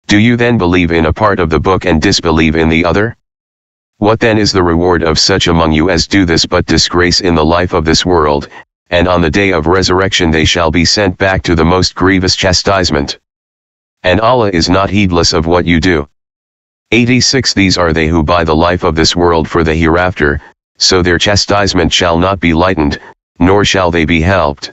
Do you then believe in a part of the book and disbelieve in the other? What then is the reward of such among you as do this but disgrace in the life of this world, and on the day of resurrection they shall be sent back to the most grievous chastisement? And Allah is not heedless of what you do. 86 These are they who buy the life of this world for the hereafter, so their chastisement shall not be lightened, nor shall they be helped.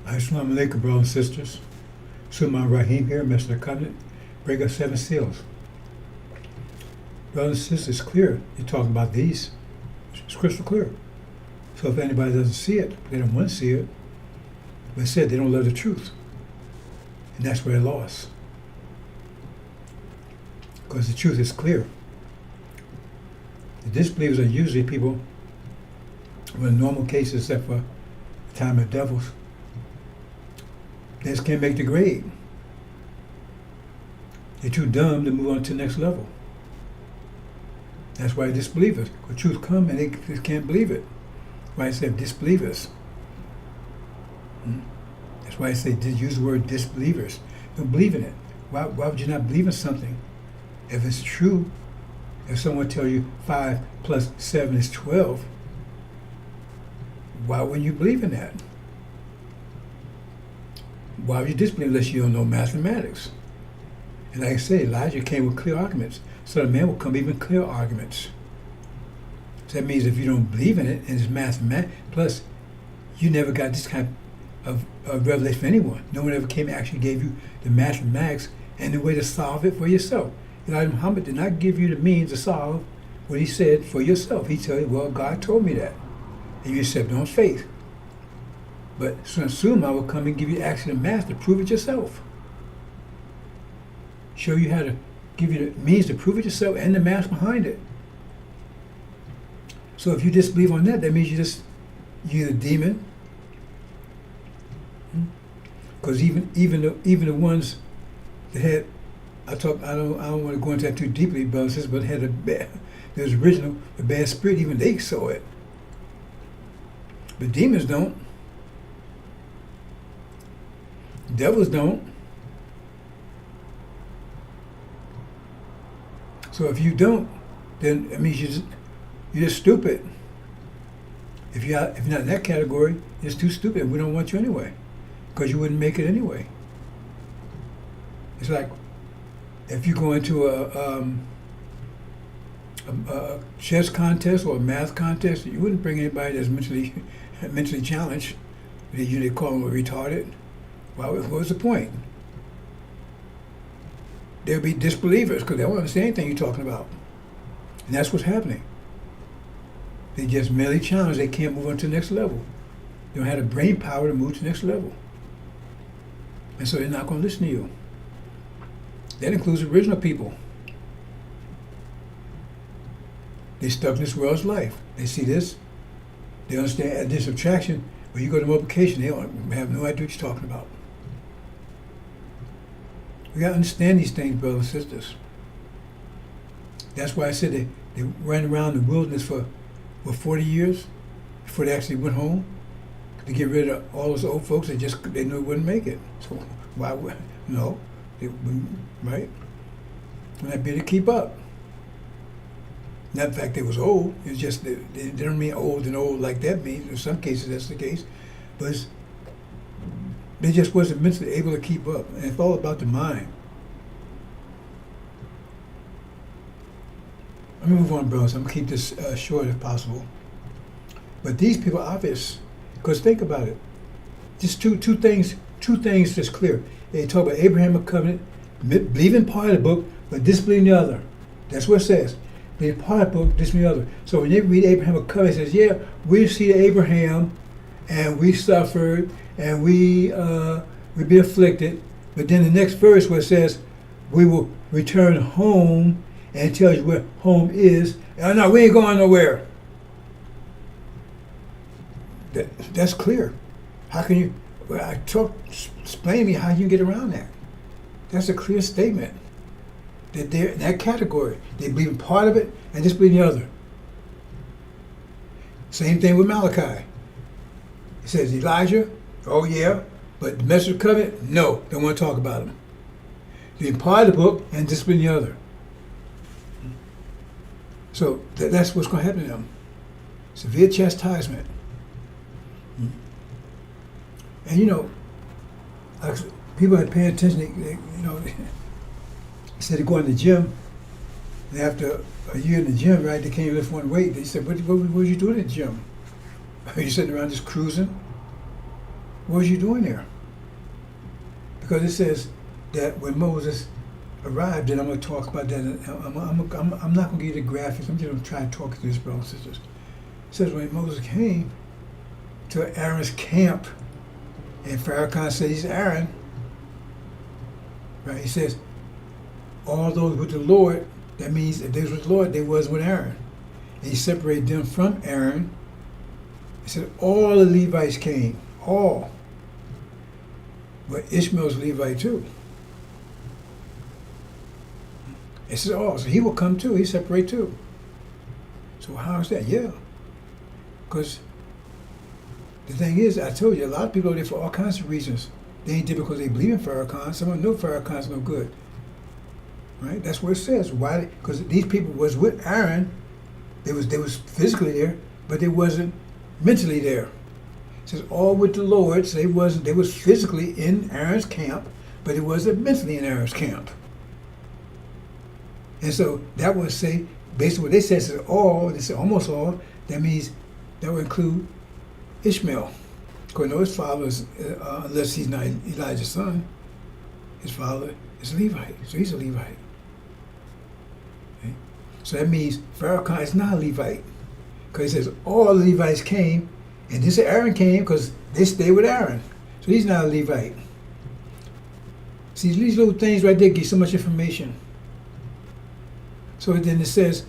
Assalamu alaikum, brothers and sisters. Suman Rahim here, Master of the Covenant. Break up 7 seals. Brothers and sisters, it's clear. You're talking about these. It's crystal clear. So if anybody doesn't see it, they don't want to see it. But it said they don't love the truth. And that's where they're lost. Because the truth is clear. The disbelievers are usually people who are in normal cases, except for the time of devils. They just can't make the grade. They're too dumb to move on to the next level. That's why disbelievers. Because truth come and they just can't believe it. That's why I said disbelievers. That's why I say use the word disbelievers. Don't believe in it. Why would you not believe in something? If it's true, if someone tell you 5 plus 7 is 12, why wouldn't you believe in that? Why would you disbelieve unless you don't know mathematics? And like I say, Elijah came with clear arguments. So the man will come even clear arguments. So that means if you don't believe in it, and it's mathematics, plus you never got this kind of revelation from anyone. No one ever came and actually gave you the mathematics and the way to solve it for yourself. Elijah Muhammad did not give you the means to solve what he said for yourself. He told you, well, God told me that. And you accept it on faith. But soon I will come and give you actually the math to prove it yourself. Show you how to give you the means to prove it yourself and the math behind it. So if you disbelieve on that, that means you're a demon. Because even the ones that had, I don't want to go into that too deeply, brothers, but had there's original, the bad spirit, even they saw it. But demons don't. Devils don't. So if you don't, then it means you're just stupid. If you're not in that category, you're just too stupid. We don't want you anyway, because you wouldn't make it anyway. It's like if you go into a chess contest or a math contest, you wouldn't bring anybody that's mentally challenged. They usually call them retarded. Well, what was the point? They'll be disbelievers because they don't understand anything you're talking about. And that's what's happening. They just merely challenged. They can't move on to the next level. They don't have the brain power to move to the next level. And so they're not going to listen to you. That includes original people. They're stuck in this world's life. They see this. They understand addition subtraction. When you go to multiplication, they don't have no idea what you're talking about. We got to understand these things, brothers and sisters. That's why I said they ran around the wilderness for 40 years before they actually went home to get rid of all those old folks that they knew wouldn't make it. So why would no? They wouldn't, right? And I'd be able to keep up. Not the fact they was old. It's just they don't mean old and old like that means. In some cases that's the case, but they just wasn't mentally able to keep up. And it's all about the mind. Let me move on, brothers. I'm gonna keep this short if possible. But these people are obvious, because think about it. Just two things that's clear. They talk about Abrahamic covenant, believing part of the book, but disbelieving the other. That's what it says. They part of the book, disbelieving the other. So when they read Abrahamic covenant, it says, yeah, we see Abraham, and we suffered, and we be afflicted. But then the next verse where it says, we will return home, and it tells you where home is. And no, we ain't going nowhere. That's clear. How can you? Well, explain to me how you get around that. That's a clear statement. That they're in that category. They believe in part of it and disbelieve in the other. Same thing with Malachi. It says Elijah, oh yeah, but the message of covenant, no, don't want to talk about him. They part of the book and disbelieve in the other. So that's what's going to happen to them. Severe chastisement. And people had paying attention. They said they go in the gym, and after a year in the gym, right, they can't lift one weight. They said, what was you doing in the gym? Are you sitting around just cruising? What was you doing there? Because it says that when Moses arrived, and I'm going to talk about that. I'm not going to give you the graphics. I'm just going to try and talk to this, brothers and sisters. It says when Moses came to Aaron's camp, and Farrakhan said he's Aaron, right? He says, all those with the Lord, that means if they was with the Lord, they was with Aaron. And he separated them from Aaron. He said all the Levites came, all. But Ishmael's Levite too. It says all, so he will come too, he separate too. So how is that? Yeah. Because the thing is, I told you, a lot of people are there for all kinds of reasons. They ain't there because they believe in Farrakhan. Some of them know Farrakhan's no good. Right? That's what it says. Why? Because these people was with Aaron. They was physically there, but they wasn't mentally there. It says all with the Lord. So they was physically in Aaron's camp, but it wasn't mentally in Aaron's camp. And so that would say, basically what they said all. They said almost all. That means that would include Ishmael. Because no, his father is, unless he's not Elijah's son, his father is Levite. So he's a Levite. Okay? So that means Farrakhan is not a Levite. Because he says all the Levites came, and this Aaron came because they stayed with Aaron. So he's not a Levite. See, these little things right there give so much information. So then it says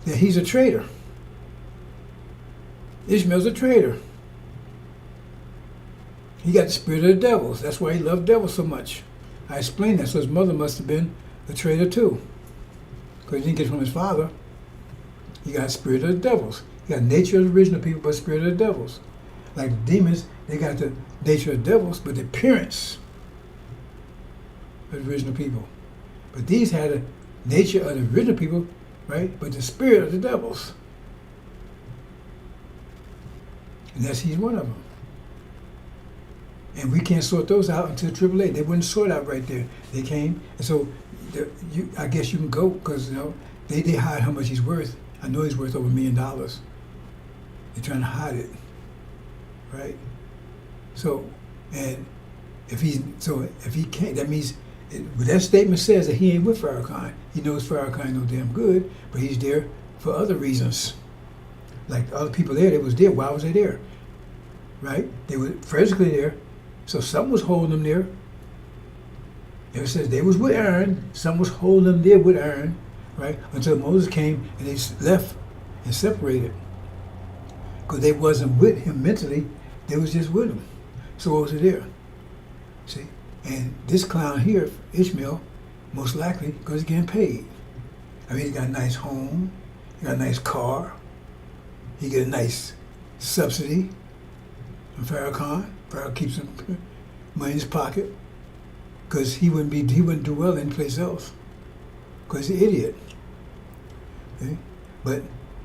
that he's a traitor. Ishmael's a traitor. He got the spirit of the devils. That's why he loved devils so much. I explained that. So his mother must have been a traitor too. Because he didn't get it from his father. He got the spirit of the devils. He got nature of the original people, but spirit of the devils. Like the demons, they got the nature of the devils, but the appearance of the original people. But these had a nature of the original people, right? But the spirit of the devils. And he's one of them. And we can't sort those out until AAA. They wouldn't sort out right there. They came, and so I guess you can go because they hide how much he's worth. I know he's worth over $1 million. They're trying to hide it, right? So, and if he can't, that means that statement says that he ain't with Farrakhan. He knows Farrakhan no damn good, but he's there for other reasons. Like the other people there, they was there. Why was they there? Right? They were physically there. So something was holding them there. It says they was with Aaron. Something was holding them there with Aaron, right? Until Moses came and they left and separated. Because they wasn't with him mentally. They was just with him. So what was it there? See? And this clown here, Ishmael, most likely because he's getting paid. I mean, he got a nice home. He got a nice car. He get a nice subsidy from Farrakhan. Farrakhan keeps some money in his pocket because he wouldn't do well anyplace else because he's an idiot. Okay? But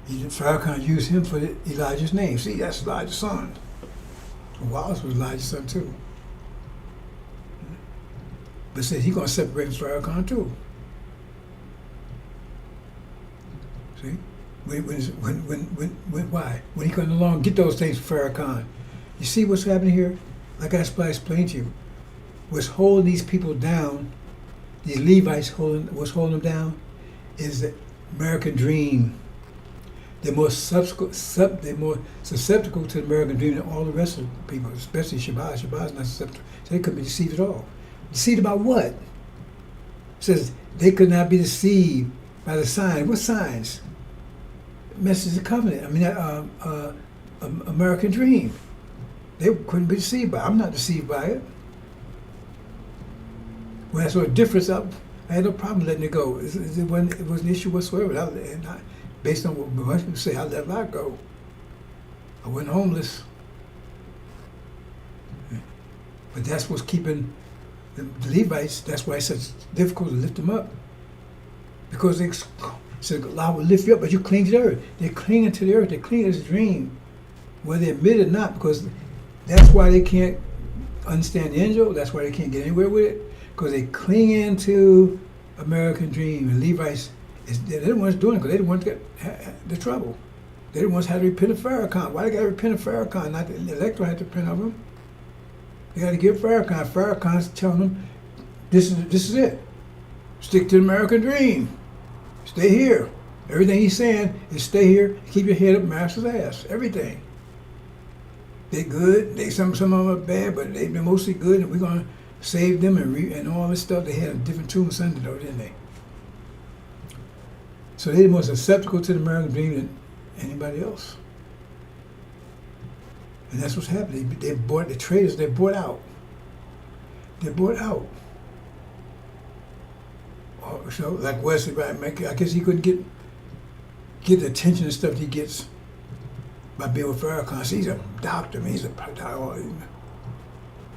Farrakhan used him for Elijah's name. See, that's Elijah's son. Wallace was Elijah's son too. But said he's going to separate from Farrakhan too. See? Why? When he comes along, get those things from Farrakhan. You see what's happening here? Like I explained to you, what's holding these people down, these Levites what's holding them down, is the American dream. They're more susceptible to the American dream than all the rest of the people, especially Shabazz. Shabazz is not susceptible. So they couldn't be deceived at all. Deceived about what? It says they could not be deceived by the sign. What signs? Message of covenant. I mean, American dream. They couldn't be deceived by it. I'm not deceived by it. When I saw a difference, I had no problem letting it go. It wasn't an issue whatsoever. Based on what most people say, I let that go. I wasn't homeless. But that's what's keeping the Levites, that's why it's such difficult to lift them up. Because they said, Allah will lift you up, but you cling to the earth. They're clinging to the earth. They're clinging to this dream, whether they admit it or not, because that's why they can't understand the angel. That's why they can't get anywhere with it, because they cling into American dream. And Levites, they're the ones doing it because they're the ones that get the trouble. They're the ones that had to repent of Farrakhan. Why they got to repent of Farrakhan? Not the electorate had to repent of him. They got to give Farrakhan. Farrakhan's telling them, this is it. Stick to the American dream. Stay here. Everything he's saying is stay here. Keep your head up master's ass. Everything. They good. Some of them are bad, but they're mostly good, and we're gonna save them and all this stuff. They had a different tune Sunday though, didn't they? So they're the most susceptible to the American dream than anybody else. And that's what's happening. They bought the traders. They're bought out. They're bought out. So like Wesley, I guess he couldn't get the attention and stuff he gets by being with Farrakhan. See, he's a doctor. I mean, he's a doctor. You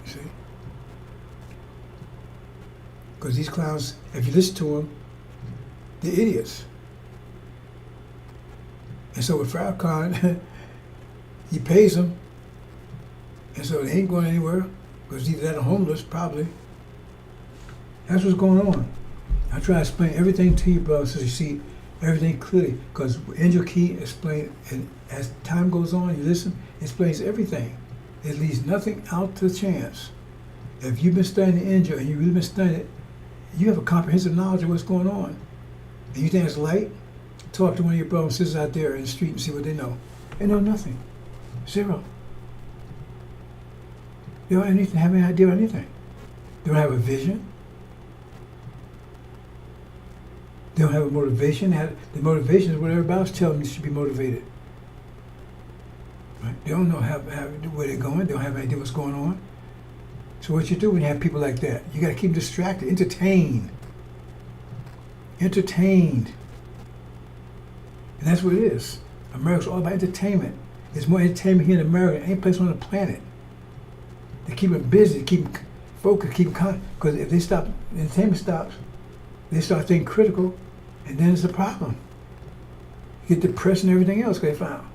see? Because these clowns, if you listen to them, they're idiots. And so with Farrakhan, he pays them, and so they ain't going anywhere, because either that or homeless, probably. That's what's going on. I try to explain everything to you, brother, so you see everything clearly, because Angel Key explains, and as time goes on, you listen, it explains everything. It leaves nothing out to chance. If you've been studying the Angel, and you've really been studying it, you have a comprehensive knowledge of what's going on. And you think it's light? Talk to one of your brothers and sisters out there in the street and see what they know. They know nothing. Zero. They don't have any idea of anything. They don't have a vision. They don't have a motivation. The motivation is what everybody else tells them you should be motivated. Right? They don't know where they're going. They don't have any idea what's going on. So what you do when you have people like that, you got to keep them distracted, entertained. Entertained. And that's what it is. America's all about entertainment. There's more entertainment here in America than any place on the planet. They keep them busy, keep them focused, keep them because if they stop, entertainment stops, they start thinking critical, and then it's a problem. You get depressed and everything else because they found,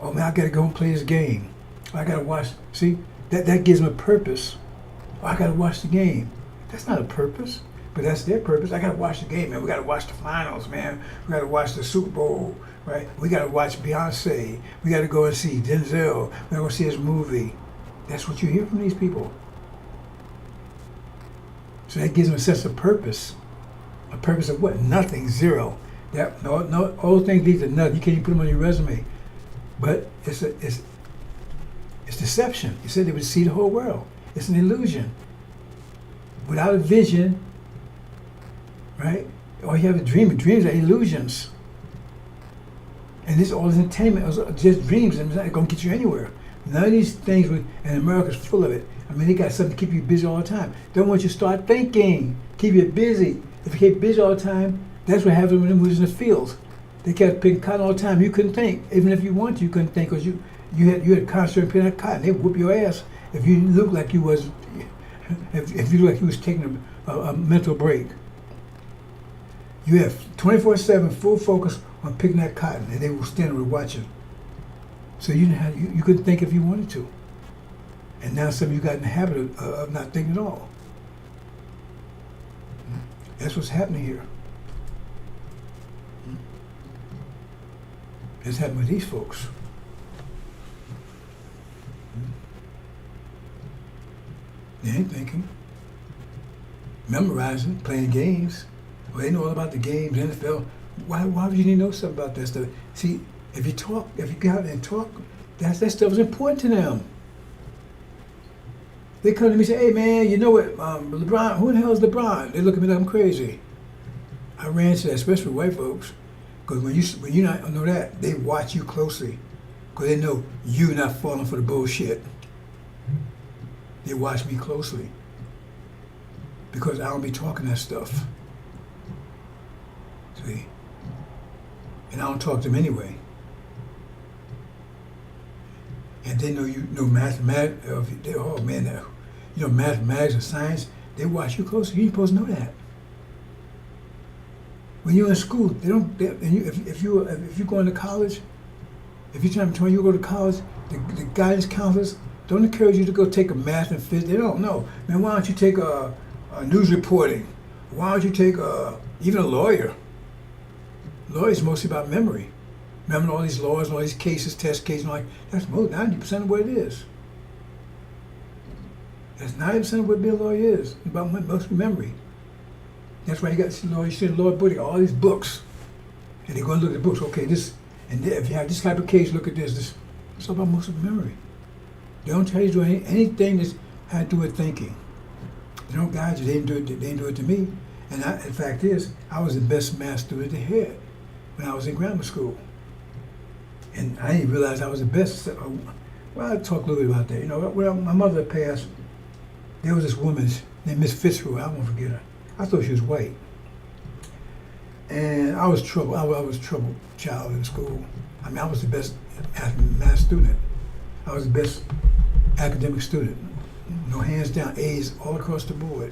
oh man, I got to go and play this game. I got to watch. See, that gives them a purpose. Oh, I got to watch the game. That's not a purpose, but that's their purpose. I got to watch the game, man. We got to watch the finals, man. We got to watch the Super Bowl, right? We got to watch Beyonce. We got to go and see Denzel. We got to go see his movie. That's what you hear from these people. So that gives them a sense of purpose. A purpose of what? Nothing, zero. No, all things lead to nothing. You can't even put them on your resume. But it's deception. You said they would see the whole world. It's an illusion. Without a vision, right? Or you have a dream. Dreams are illusions. And this all is entertainment. It's just dreams, and it's not going to get you anywhere. None of these things, and America's full of it. I mean, they got something to keep you busy all the time. They don't want you to start thinking. Keep you busy. If you keep busy all the time, that's what happens when they was in the fields. They kept picking cotton all the time. You couldn't think. Even if you wanted to, you couldn't think because you had to concentrate on picking that cotton. They whoop your ass if you looked like you was if you looked like you was taking a mental break. You have 24/7 full focus on picking that cotton, and they will stand there watching. So you couldn't think if you wanted to. And now some of you got in the habit of not thinking at all. That's what's happening here. It's happening with these folks. They ain't thinking. Memorizing, playing games. Well, they know all about the games, NFL. Why would you need to know something about that stuff? See, if you go out and talk, that stuff is important to them. They come to me and say, hey man, you know what, LeBron, who the hell is LeBron? They look at me like I'm crazy. I ran to that, especially with white folks, because when you not know that, they watch you closely. Because they know you're not falling for the bullshit. They watch me closely. Because I don't be talking that stuff. See? And I don't talk to them anyway. And they know you know mathematics. Oh man, you know mathematics and science. They watch you closely. You ain't supposed to know that. When you're in school, they don't. If you go into college, if you're trying to you go to college, the guidance counselors don't encourage you to go take a math and physics. They don't know. Man, why don't you take a news reporting? Why don't you take even a lawyer? Lawyers mostly about memory. Remember all these laws and all these cases, test cases, and like that's most 90% of what it is. That's 90% of what being a lawyer is. About mostly memory. That's why you got you see the lawyer putting all these books, and they're going to look at the books. Okay, this and if you have this type of case, look at this. This it's all about muscle memory. They don't tell you to do anything that had to do with thinking. They don't guide you. They didn't do it. They didn't do it to me. And the fact is, I was the best math student they had when I was in grammar school. And I didn't realize I was the best. Well, I'll talk a little bit about that. You know, when my mother passed, there was this woman named Miss Fitzroy. I won't forget her. I thought she was white. And I was trouble. I was a troubled child in school. I mean, I was the best math student. I was the best academic student. No, hands down, A's all across the board.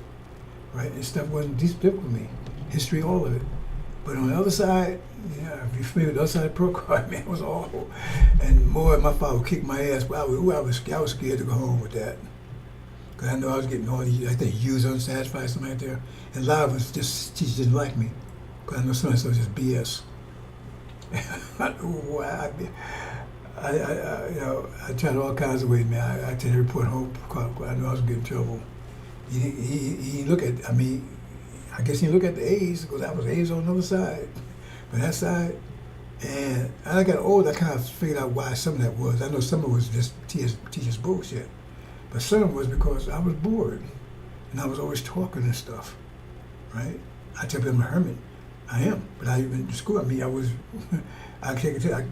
Right? And stuff wasn't difficult for me. History, all of it. But on the other side, yeah, if you're familiar with the other side of pro card, man, it was awful. And more, my father would kick my ass. But I was scared to go home with that. Because I know I was getting all these, I think, U's unsatisfied, something like that. And a lot of us teachers didn't like me. Because I know some of that stuff was just BS. I tried all kinds of ways, man. I tried to report home. I knew I was getting in trouble. He look at, I mean, I guess he look at the A's, because I was A's on the other side. But that side, and as I got older, I kind of figured out why some of that was. I know some of it was just teachers bullshit. But some of it was because I was bored. And I was always talking and stuff, right? I tell people I'm a hermit. I am. But I in school, I mean, I can't tell you,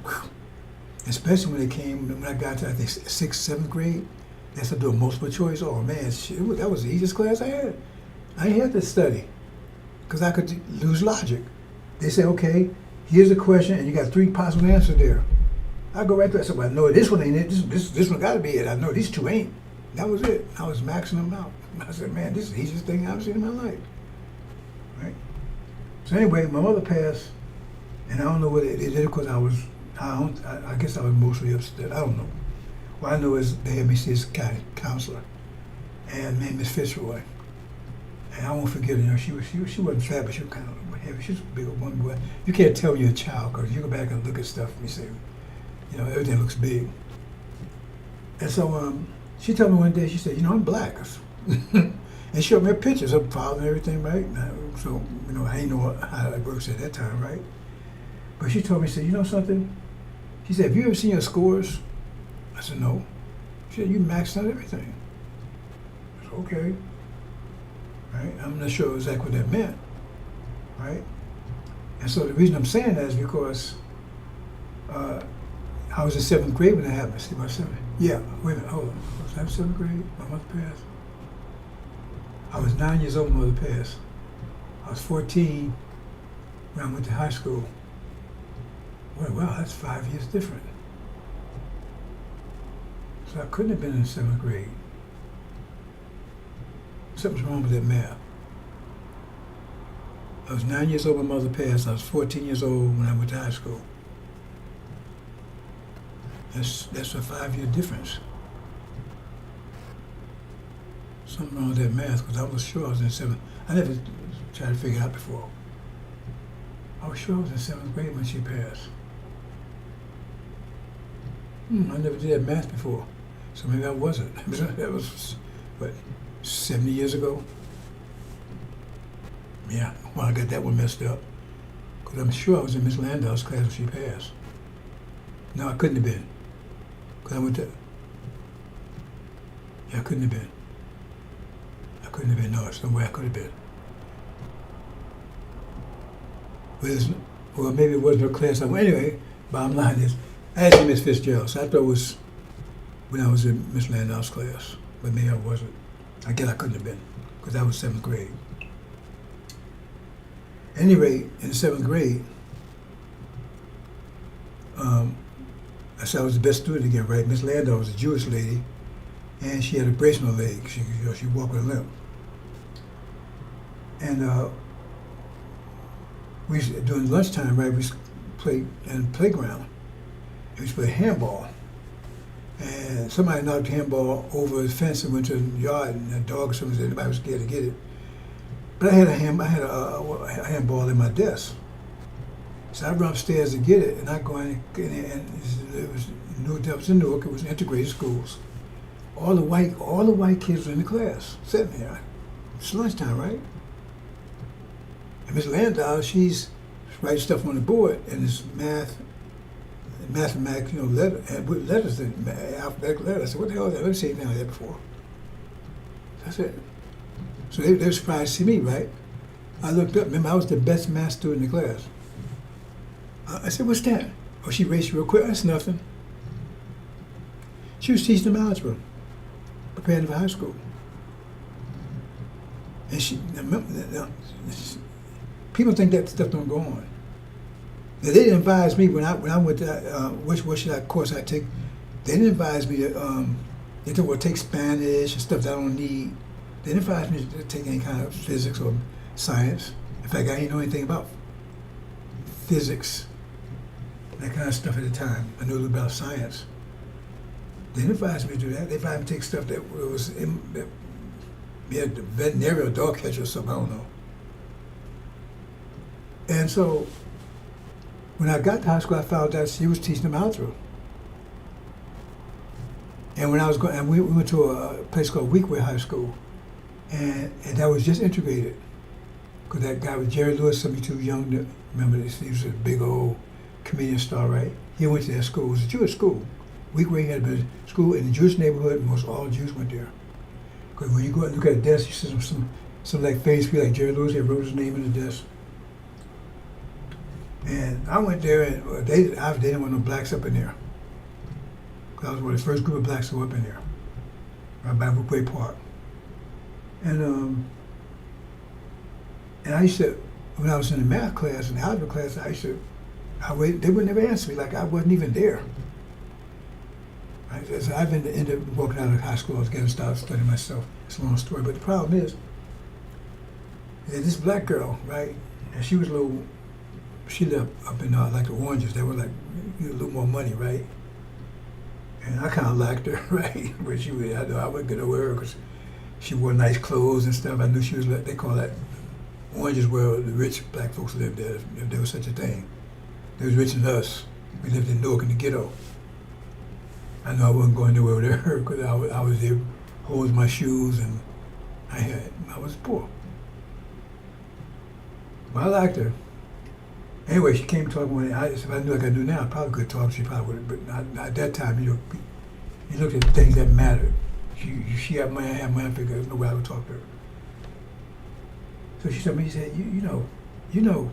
especially when I got to, I think, 6th, 7th grade, they started doing multiple choice. Oh man, that was the easiest class I had. I didn't have to study, because I could use logic. They say, okay, here's a question, and you got 3 possible answers there. I go right there. I said, well, no, this one ain't it. This one got to be it. I know these 2 ain't. That was it. I was maxing them out. I said, man, this is the easiest thing I've seen in my life. Right? So anyway, my mother passed, and I don't know what it did because I guess I was mostly upset. I don't know. What I know is they had me see this counselor, and named Miss Fitzroy. And I won't forget her. You know, she wasn't fat, but she was kind of heavy. She was a big old woman. But you can't tell when you're a child, because you go back and look at stuff and you say, you know, everything looks big. And so she told me one day, she said, you know, I'm black. And she showed me pictures of father and everything, right? So, you know, I didn't know how that works at that time, right? But she told me, she said, you know something? She said, have you ever seen your scores? I said, no. She said, you maxed out everything. I said, okay. Right? I'm not sure exactly what that meant, right? And so the reason I'm saying that is because I was in 7th grade when that happened. See, my 7th? Yeah, wait a minute, hold on. Was I in 7th grade? My mother passed? I was 9 years old when my mother passed. I was 14 when I went to high school. Well, wow, that's 5 years different. So I couldn't have been in 7th grade. Something's wrong with that math. I was 9 years old when my mother passed. I was 14 years old when I went to high school. That's a 5-year difference. Something wrong with that math, because I was sure I was in 7th. I never tried to figure it out before. I was sure I was in 7th grade when she passed. I never did that math before, so maybe I wasn't. That was, what, 70 years ago? Yeah, well, I got that one messed up, because I'm sure I was in Miss Landau's class when she passed. No, I couldn't have been, because I went to, yeah, I couldn't have been. I couldn't have been, no, there's no way I could have been. Well, maybe it wasn't her class. Anyway, bottom line is, I had to Miss Fitzgerald, so I thought it was when I was in Miss Landau's class, but maybe I wasn't. I guess I couldn't have been, because I was 7th grade. At any rate, in 7th grade, I said I was the best student again, right? Miss Landau was a Jewish lady, and she had a brace on her leg. She walked with a limp. And during lunchtime, right, we used to play in the playground. And we used to play handball. And somebody knocked the handball over the fence and went to the yard, and a dog or something said anybody was scared to get it. But I had a handball in my desk. So I run upstairs to get it, and I go in, and it was in Newark. It was integrated schools. All the white kids were in the class, sitting there. It's lunchtime, right? And Miss Landau, she's writing stuff on the board, and it's mathematics, letter, and with letters, alphabetical letters. I said, what the hell is that? Let me see it now. I had before. That's it. So they were surprised to see me, right? I looked up. Remember, I was the best math student in the class. I said, what's that? Oh, she raised real quick. That's nothing. She was teaching them algebra, preparing for high school. And people think that stuff don't go on. Now, they didn't advise me when I went to what course I take. They didn't advise me that they told me to take Spanish and stuff that I don't need. They didn't advise me to take any kind of physics or science. In fact, I didn't know anything about physics, that kind of stuff at the time. I knew a little about science. They didn't advise me to do that. They advised me to take stuff that was the veterinary or dog catcher or something, I don't know. And so when I got to high school, I found out she was teaching them algebra. And when I was going, and we went to a place called Weekway High School, and that was just integrated. Because that guy was Jerry Lewis, some of you too young to remember this. He was a big old comedian star, right? He went to that school. It was a Jewish school. Weekway had been a school in the Jewish neighborhood. Most all Jews went there. Because when you go and look at a desk, you see some like famous people like Jerry Lewis. They wrote his name in the desk. And I went there, and they didn't want no blacks up in there. I was one of the first group of blacks to go up in there, right by Weekway Park. And I used to, when I was in the math class and the algebra class, they would never answer me like I wasn't even there. Right? So I've ended up walking out of high school. I was getting started studying myself. It's a long story, but the problem is that this black girl, right, and she was she lived up in like the Oranges. They were like a little more money, right? And I kind of liked her, right? But I know I wouldn't get over her because she wore nice clothes and stuff. I knew she was, they call that, Oranges where the rich black folks lived there, if there was such a thing. They was richer than us. We lived in Newark in the ghetto. I know I wasn't going nowhere with her because I was there holding my shoes, and I was poor. But I liked her. Anyway, she came talking with me. If I knew like I do now, I probably could talk. She probably would, but not at that time. You looked at things that mattered. She had money, I had money. I figured there's no way I would talk to her. So she told me, she said, you know.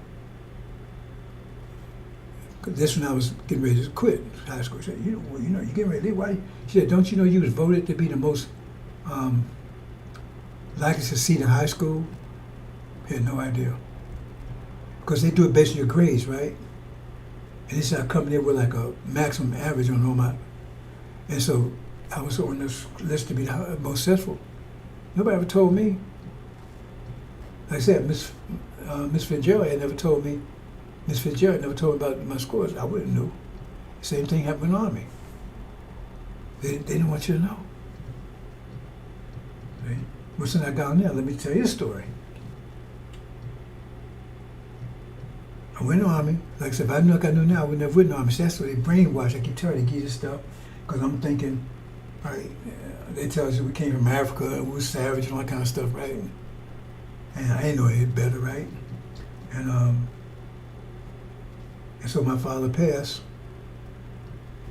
This when I was getting ready to quit high school. She said, you know, you getting ready to leave. Why? She said, don't you know you was voted to be the most likely to succeed in high school? I had no idea. Because they do it based on your grades, right? And this is I come there with like a maximum average on all my, and so I was on this list to be the most successful. Nobody ever told me. Like I said, Miss Fitzgerald had never told me. Miss Fitzgerald never told me about my scores. I wouldn't know. Same thing happened in the Army. They didn't want you to know. Right? Well, since I got on there, let me tell you a story. I went in the Army. Like I said, if I knew like I knew now, I would never went in the Army. So that's what they brainwash. I keep telling you, they give you stuff. Because I'm thinking, right, they tell us we came from Africa, and we were savage and all that kind of stuff, right? And I didn't know any better, right? And so my father passed.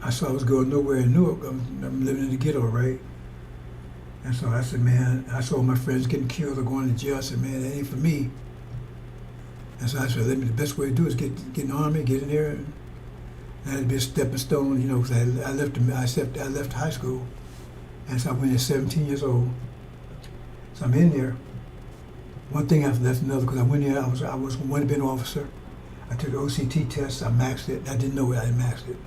I saw I was going nowhere in Newark. I'm living in the ghetto, right? And so I said, man, I saw my friends getting killed or going to jail. I said, man, that ain't for me. And so I said, the best way to do is get in the Army, get in there, And that'd be a stepping stone, you know, because I left high school, and so I went in 17 years old. So I'm in there. One thing after left another, because I went there, I was wanted to be an officer. I took the OCT test, I maxed it. I didn't know it, I maxed it.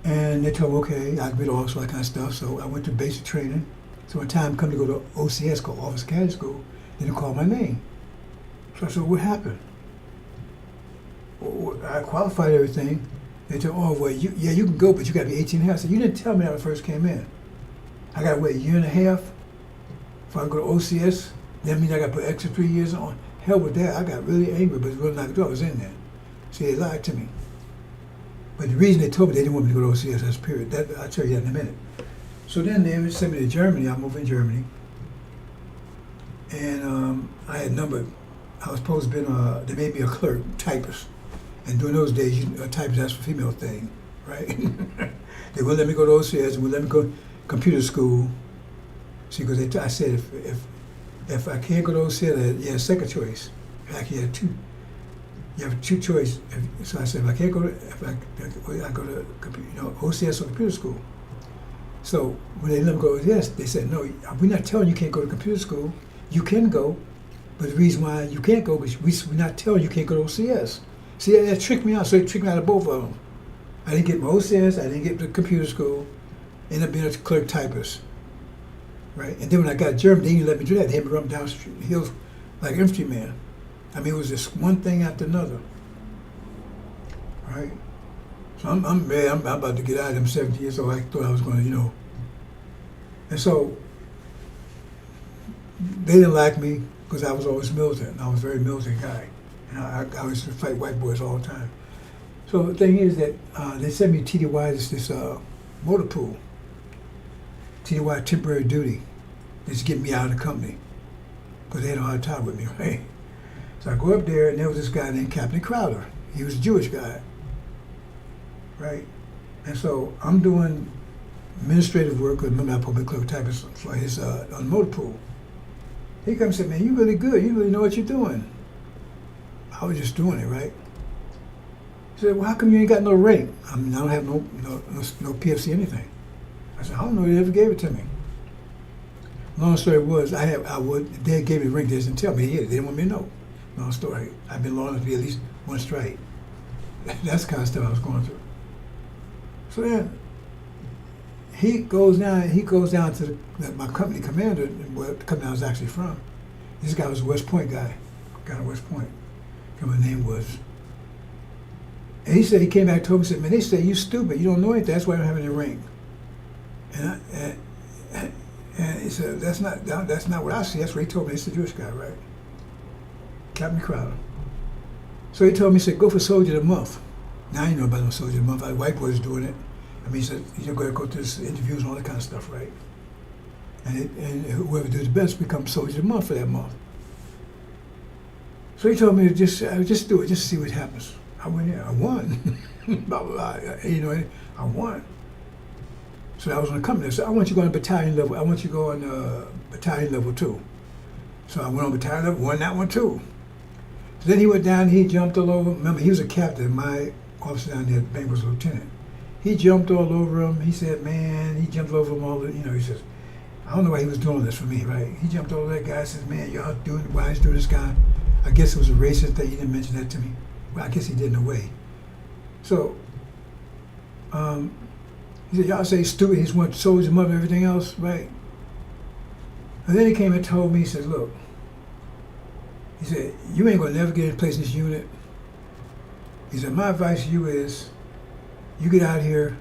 And they told me, okay, I could be the officer, that kind of stuff. So I went to basic training. So when time come to go to OCS, called Officer Candidate School, they didn't call my name. So I said, what happened? Well, I qualified everything. They told, oh, well, you can go, but you got to be 18 and a half. I said, you didn't tell me that when I first came in. I got to wait a year and a half before I go to OCS. That means I got to put extra 3 years on. Hell with that. I got really angry, but it's really not good. I was in there. See, they lied to me. But the reason they told me they didn't want me to go to OCS, that's period. I'll tell you that in a minute. So then they sent me to Germany. I moved in Germany. And I had I was supposed to be, they made me a clerk, typist. And during those days, a typist, that's a female thing, right? They wouldn't let me go to OCS, they wouldn't let me go to computer school. See, because I said, if I can't go to OCS, you have a second choice. Actually, you have two choices. So I said, if I can't go to, I go to OCS or computer school. So when they let me go to OCS, they said, no, we're not telling you can't go to computer school. You can go, but the reason why you can't go is we're not telling you can't go to OCS. See, that tricked me out. So it tricked me out of both of them. I didn't get my OCS, I didn't get to computer school, ended up being a clerk typist. Right? And then when I got to Germany, they didn't let me do that. They had me run down the hills like an infantryman. I mean, it was just one thing after another. Right? So I'm mad. I'm about to get out of them 17 years old. I thought I was going to, And so they didn't like me because I was always militant. I was a very militant guy. And I used to fight white boys all the time. So the thing is that they sent me TDY, this motor pool. TDY temporary duty. Just get me out of the company. Because they had a hard time with me, right? So I go up there, and there was this guy named Captain Crowder. He was a Jewish guy, right? And so I'm doing administrative work with my public clerk typist for his on the motor pool. He comes and said, man, you're really good. You really know what you're doing. I was just doing it, right? He said, well, how come you ain't got no rank? I mean, I don't have no PFC anything. I said, I don't know, they ever gave it to me. Long story was, they gave me the rank, they didn't tell me, they didn't want me to know. Long story. I've been long enough to be at least one strike. That's the kind of stuff I was going through. So then, he goes down to my company commander, where the company I was actually from. This guy was a West Point guy at West Point. My name was. And he said, he came back and told me, he said, man, they say you stupid, you don't know anything, that's why you don't have any rank. And he said, that's not what I see, that's what he told me. He's a Jewish guy, right? Captain Crowder. So he told me, he said, go for Soldier of the Month. Now I know about no Soldier of the Month, white boys doing it. I mean, he said, you're going to go to this interviews and all that kind of stuff, right? And whoever does the best becomes Soldier of the Month for that month. So he told me to just do it, just see what happens. I went there, I won. Blah, blah, blah. I won. So I was on the company. So I want you to go on battalion level. I want you to go on battalion level 2. So I went on battalion level, won that one too. So then he went down, he jumped all over. Remember, he was a captain. My officer down there, Bank was a lieutenant. He jumped all over him. He said, man, he jumped over him all, he says, I don't know why he was doing this for me, right? He jumped over that guy, says, man, y'all doing, why is doing this guy? I guess it was a racist thing. He didn't mention that to me. Well, I guess he did in a way. So, he said, y'all say stupid, he's one soldier, mother, everything else, right? And then he came and told me, he said, look, he said, you ain't gonna never get in place in this unit. He said, my advice to you is, you get out here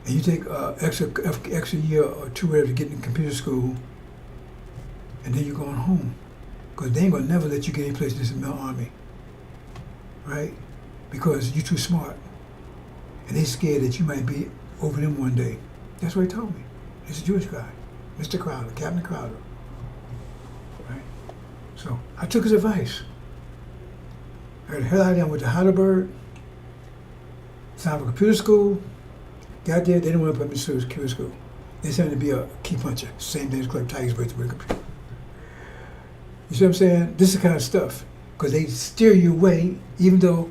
and you take extra year or two whatever to get in computer school, and then you're going home. Because they ain't gonna never let you get any place in this army, right? Because you're too smart. And they scared that you might be over them one day. That's what he told me. He's a Jewish guy, Mr. Crowder, Captain Crowder, right? So I took his advice. I got the hell out of there, went to Heidelberg, signed for computer school, got there, they didn't want to put me through computer school. They sent me to be a key puncher, same thing as Clerk Tigers, but with a computer. You see what I'm saying? This is the kind of stuff. Because they steer you away, even though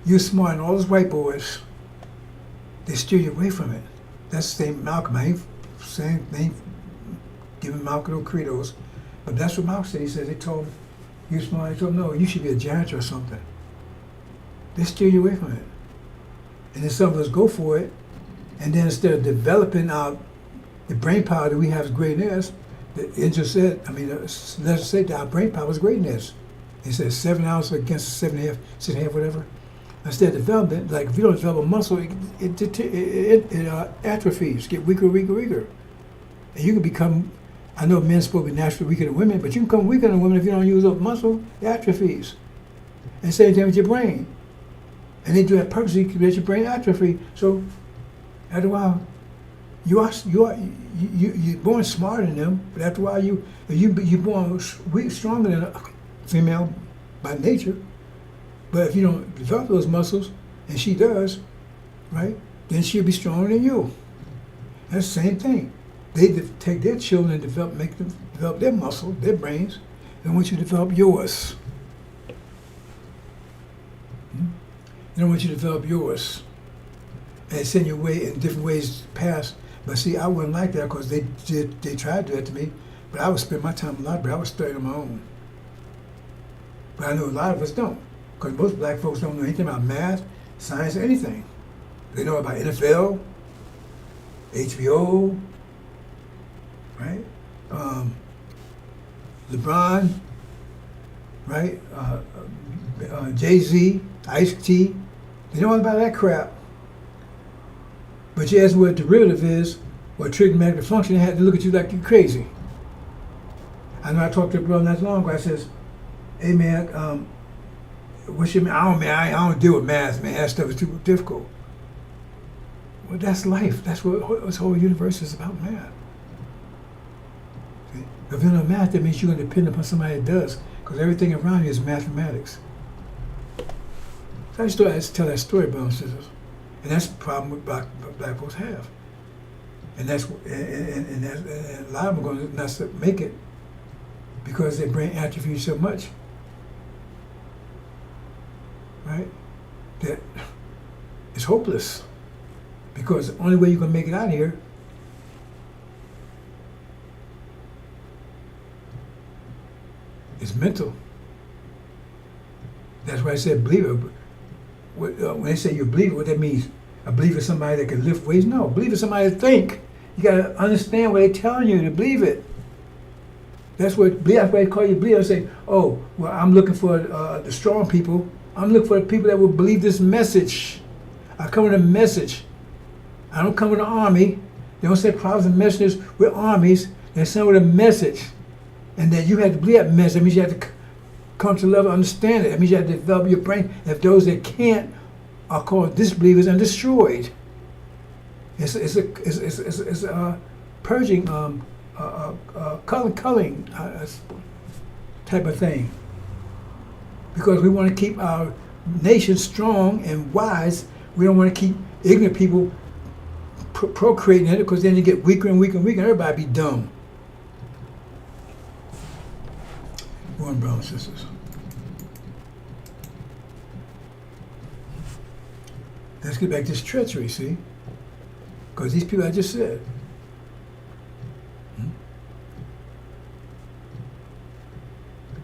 you're smart, and all those white boys, they steer you away from it. That's the same Malcolm. I ain't saying, they ain't giving Malcolm no credos, but that's what Malcolm said. He said, they told him, you're smart. He told him, no, you should be a janitor or something. They steer you away from it. And then some of us go for it, and then instead of developing the brain power that we have is great in us, the angel said, let's say that our brain power is great in us. He said 7 ounces against 7.5, 6.5, whatever. Instead of developing, like if you don't develop a muscle, it atrophies, get weaker, weaker, weaker. And you can become, I know men supposed to be naturally weaker than women, but you can become weaker than women if you don't use up muscle, it atrophies. And same thing with your brain. And they do that purposely to let your brain atrophy. So after a while, you're born smarter than them, but after a while you're born stronger than a female by nature. But if you don't develop those muscles, and she does, right, then she'll be stronger than you. That's the same thing. They take their children and make them develop their muscle, their brains. They want you to develop yours. They don't want you to develop yours. And send you away in different ways past. But see, I wouldn't like that because they tried to do that to me. But I would spend my time in the library. I would study on my own. But I know a lot of us don't. Because most black folks don't know anything about math, science, or anything. They know about NFL, HBO, right? LeBron, right? Jay-Z, Ice-T. They know all about that crap. But you ask what the derivative is, what trigonometric function, they had to look at you like you're crazy. I know I talked to a brother not long ago. I says, hey man, what's your, I don't deal with math, man. That stuff is too difficult. Well, that's life. That's what this whole universe is about, math. See? If you don't know math, that means you're going to depend upon somebody that does, because everything around you is mathematics. So I just tell that story, brothers and sisters. And that's the problem with black folks have. And that's and a lot of them are going to not make it because their brain atrophies so much. Right? That it's hopeless. Because the only way you're going to make it out of here is mental. That's why I said believer. When they say you're a believer, what that means? A believer is somebody that can lift weights? No, a believer is somebody that think. You got to understand what they're telling you to believe it. That's why they call you a believer. They say, oh, well, I'm looking for the strong people. I'm looking for the people that will believe this message. I come with a message. I don't come with an army. They don't say prophets and messengers with armies. They send with a message. And that you have to believe that message. That means you have to come to the level of understand it. That means you have to develop your brain. If those that can't are called disbelievers and destroyed. It's a purging, culling type of thing. Because we want to keep our nation strong and wise. We don't want to keep ignorant people procreating in it, because then you get weaker and weaker and weaker, and everybody be dumb. One, brothers and sisters. Let's get back to this treachery, see? Because these people I just said.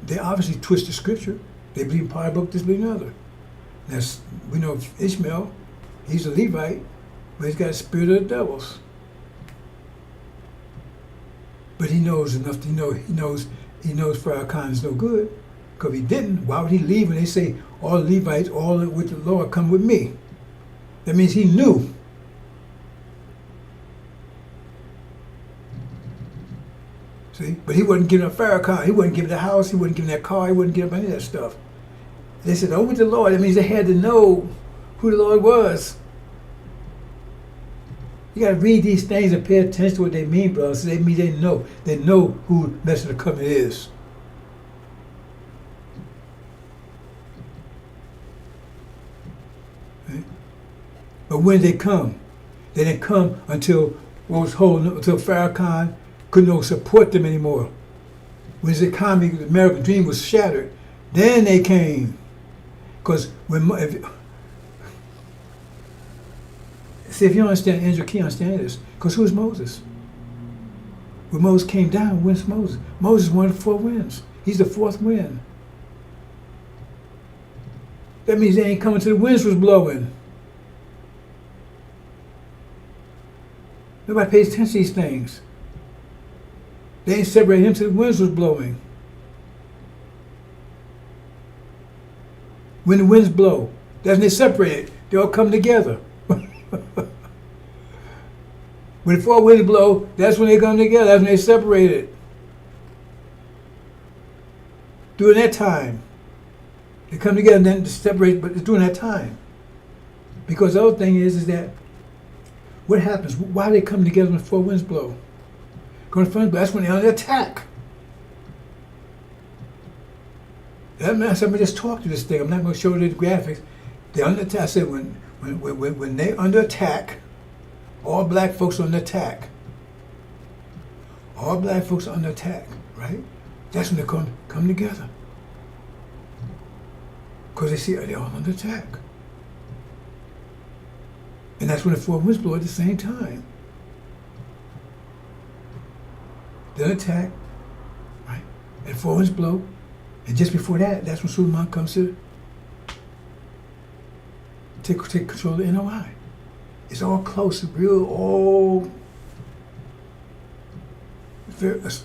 They obviously twist the scripture. They believe in part of the book, this believe in another. We know Ishmael, he's a Levite, but he's got a spirit of the devils. But he knows enough to know, he knows Farrakhan is no good. Because if he didn't, why would he leave when they say all the Levites, all with the Lord, come with me? That means he knew. See? But he wasn't giving up Farrakhan. He wasn't giving the house. He wasn't giving that car. He wasn't giving up any of that stuff. They said, oh, with the Lord. That means they had to know who the Lord was. You got to read these things and pay attention to what they mean, bro. So they mean they know. They know who the message of the covenant is. Okay? But when they come, they didn't come until until Farrakhan couldn't no support them anymore. When his economy, the American dream was shattered, then they came. Because when See, if you don't understand Andrew, can't understand this. Because who is Moses? When Moses came down, when's Moses? Moses is one of the 4 winds. He's the 4th wind. That means they ain't coming till the winds was blowing. Nobody pays attention to these things. They ain't separated him till the winds was blowing. When the winds blow, that's when they separate. They all come together. When the 4 winds blow, that's when they come together. That's when they separated. During that time, they come together and then separate, but it's during that time. Because the other thing is that what happens? Why do they come together when the 4 winds blow? That's when they're under attack. Somebody just talked to this thing. I'm not going to show you the graphics. They're under attack. I said when they're under attack, all black folks are under attack. All black folks are under attack, right? That's when they come together. Because they see they're all under attack. And that's when the 4 winds blow at the same time. They're attack, right? And 4 winds blow. And just before that, that's when Suleiman comes to take control of the NOI. It's all close, real, all very, it's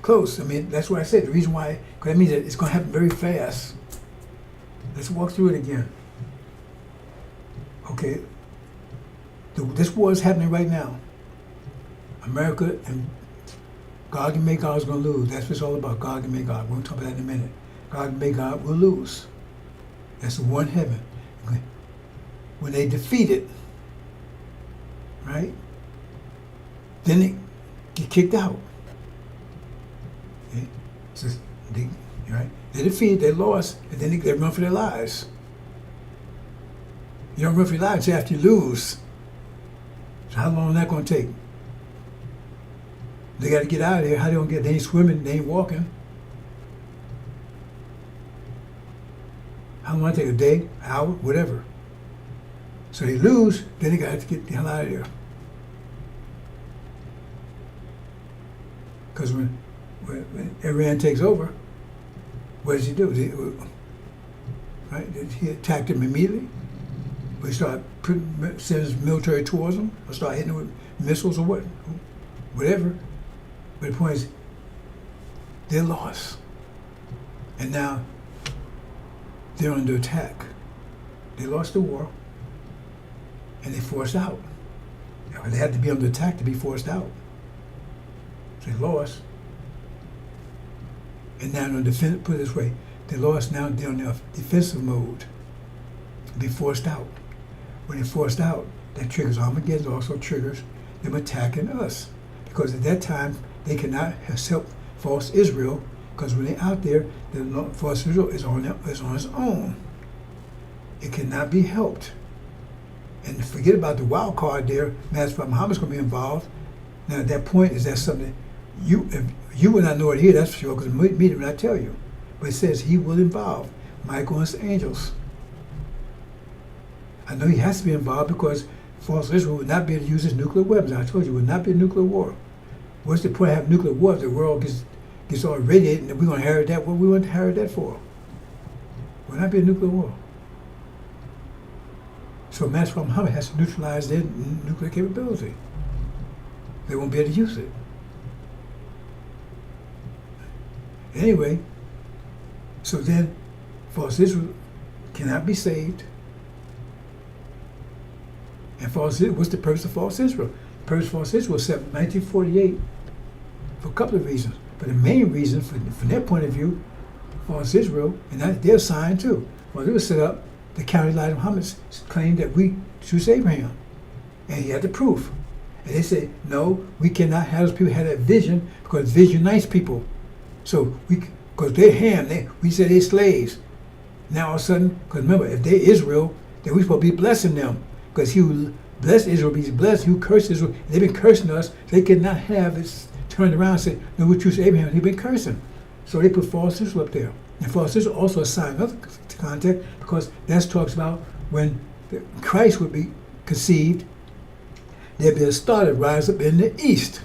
close. I mean, that's what I said. The reason why, because that means that it's going to happen very fast. Let's walk through it again. Okay, this war is happening right now. America and Gog and Magog is going to lose. That's what it's all about, Gog and Magog. We're going to talk about that in a minute. Gog and Magog will lose. That's the war in heaven. Okay. When they defeat it, right, then they get kicked out. Okay? So they defeated, they lost, and then they run for their lives. You don't run for your lives after you lose. So how long is that going to take? They got to get out of here. How they going to get? They ain't swimming, they ain't walking. How long it take? A day, an hour, whatever. So they lose, then they got to get the hell out of there. Because when Iran takes over, what does he do? Right? He attacked them immediately. We start sending his military towards them, or start hitting them with missiles or whatever. But the point is, they're lost. And now they're under attack. They lost the war, and they forced out. They had to be under attack to be forced out. So they lost. And now they're defensive, put it this way, they lost, now they're in a defensive mode to be forced out. When they're forced out, that triggers Armageddon, also triggers them attacking us. Because at that time, they cannot help false Israel, because when they're out there, the false Israel is on its own. It cannot be helped. And forget about the wild card there. Master Prophet Muhammad's going to be involved. Now at that point, is that something if you will not know it here, that's for sure, because the media will not tell you. But it says he will involve Michael and his angels. I know he has to be involved because false Israel would not be able to use his nuclear weapons. I told you, it would not be a nuclear war. What's the point of having nuclear war if the world gets all radiated and we're going to inherit that? What we want to inherit that for? It would not be a nuclear war. So Master Prophet Muhammad has to neutralize their nuclear capability. They won't be able to use it. Anyway, so then false Israel cannot be saved. And false Israel, what's the purpose of false Israel? The purpose of false Israel was set in 1948 for a couple of reasons. But the main reason, from their point of view, false Israel, and that's their sign too. Well, it was set up, the county line of Muhammad claimed that we choose Abraham. And he had the proof. And they said, no, we cannot have those people have that vision because vision unites people. So because they're Ham, we said they're slaves. Now all of a sudden, because remember, if they're Israel, then we're supposed to be blessing them. Because he who blessed Israel be blessed, he who cursed Israel, they've been cursing us, they cannot have it turned around and say, no, we choose Abraham, he's been cursing. So they put false Israel up there. And false Israel also assigned another context because that talks about when Christ would be conceived, there'll be a star that rises up in the east.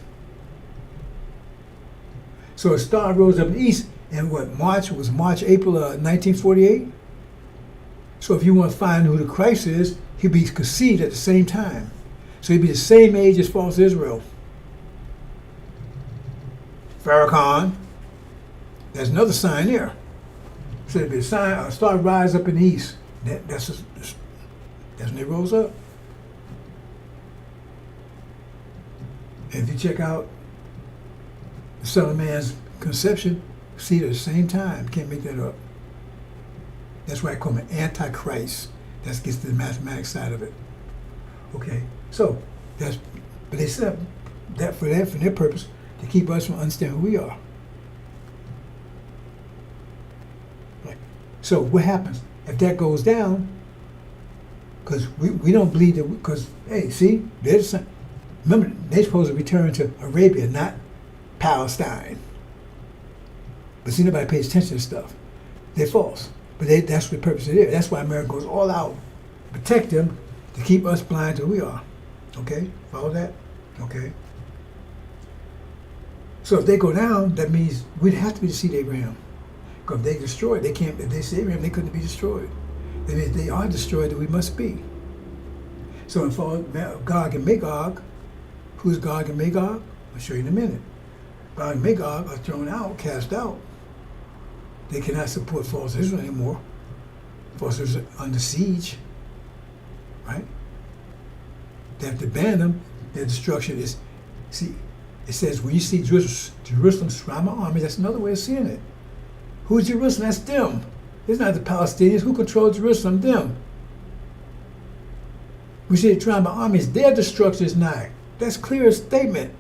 So a star rose up in the east in March, April 1948. So if you want to find who the Christ is, he'll be conceived at the same time. So he'll be the same age as false Israel. Farrakhan. There's another sign there. So there'll be a sign, a star rise up in the east. That's when it rose up. And if you check out the Son of Man's conception, see it at the same time. Can't make that up. That's why I call him an antichrist. That gets to the mathematics side of it. Okay, so but they set up that for their purpose, to keep us from understanding who we are. Right. So what happens if that goes down? Because we don't believe that. Because hey, see, remember they're supposed to return to Arabia, not Palestine. But see, nobody pays attention to stuff. They're false. But that's the purpose of it. That's why America goes all out, protect them, to keep us blind to who we are. Okay, follow that? Okay. So if they go down, that means we'd have to be the seed of Abraham. Because if they destroyed, they can't. If they say Abraham, they couldn't be destroyed. And if they are destroyed, then we must be. So in Gog and Magog, who's Gog and Magog? I'll show you in a minute. Gog and Magog are thrown out, cast out. They cannot support false Israel anymore. False Israel under siege, right? They have to ban them. Their destruction is, see, it says when you see Jerusalem surround my army, that's another way of seeing it. Who's Jerusalem? That's them. It's not the Palestinians. Who controls Jerusalem? Them. We see it surround my armies. Their destruction is nigh. That's clear as statement.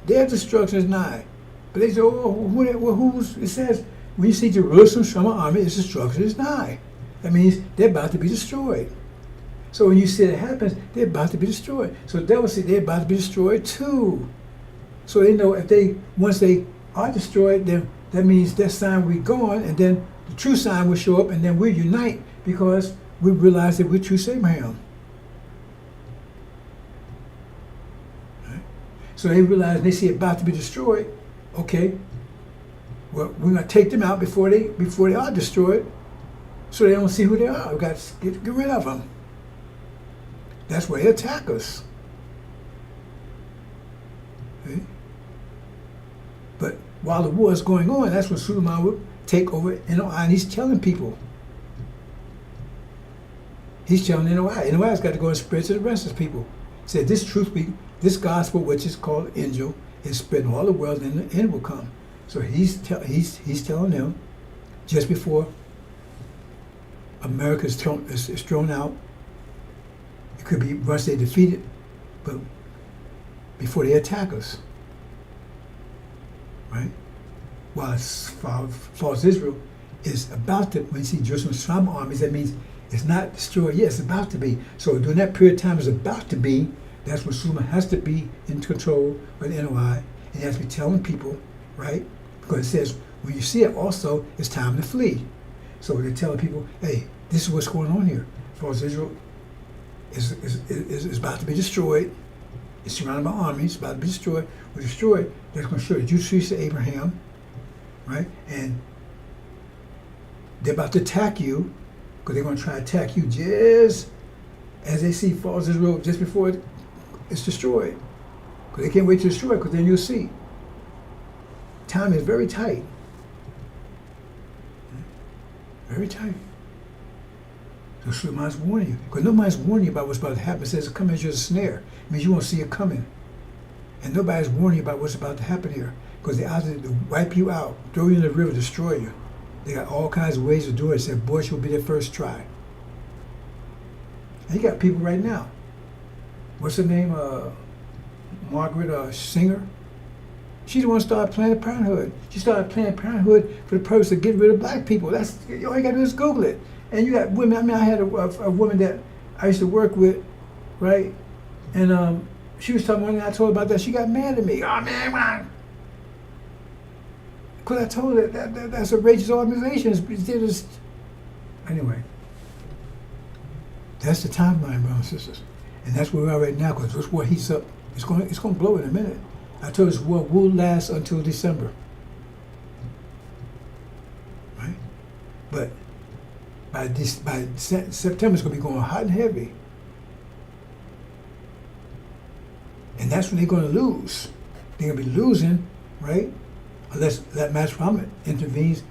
Their destruction is nigh. But they say, who's? It says, when you see Jerusalem from an army, its destruction is nigh. That means they're about to be destroyed. So when you see it happens, they're about to be destroyed. So the devil said they're about to be destroyed too. So they know once they are destroyed, then that means that sign will be gone, and then the true sign will show up, and then we'll unite because we realize that we're true Abraham. Right? So they realize, they see it about to be destroyed. Okay. Well, we're going to take them out before they are destroyed, so they don't see who they are. We've got to get rid of them. That's why they attack us. Okay? But while the war is going on, that's when Suleiman would take over NOI, and he's telling people. He's telling NOI. NOI's got to go and spread to the rest of the people. He said, this gospel, which is called angel, is spread in all the world, and the end will come. So he's telling them, just before America is thrown out, it could be once they defeat it, but before they attack us, right? While false Israel is about to, when you see Jerusalem's from armies, that means it's not destroyed yet, it's about to be. So during that period of time it's about to be, that's when Suleiman has to be in control of the NOI, and he has to be telling people, right? Because it says, when you see it also, it's time to flee. So they're telling people, hey, this is what's going on here. False Israel is about to be destroyed. It's surrounded by armies, about to be destroyed. We're destroyed. That's going to show that you cease to Abraham, right? And they're about to attack you, because they're going to try to attack you just as they see false Israel just before it's destroyed. Because they can't wait to destroy it, because then you'll see. Time is very tight. Very tight. So Suleiman's warning you. Because nobody's warning you about what's about to happen. It says it comes as a snare. It means you won't see it coming. And nobody's warning you about what's about to happen here. Because they're out to wipe you out, throw you in the river, destroy you. They got all kinds of ways to do it. It said abortion will be their first try. And you got people right now. What's her name? Margaret Singer. She's the one who started Planned Parenthood. She started Planned Parenthood for the purpose of getting rid of black people. That's all you got to do is Google it. And you got women. I mean, I had a woman that I used to work with, right? And she was talking one day. I told her about that. She got mad at me. Oh man, because I told her that's a racist organization. Anyway, that's the timeline, brothers and sisters, and that's where we are right now. Because this war heats up It's going to blow in a minute. I told you this war will last until December. Right? But by September, it's going to be going hot and heavy. And that's when they're going to lose. They're going to be losing, right? Unless that Master Muhammad intervenes,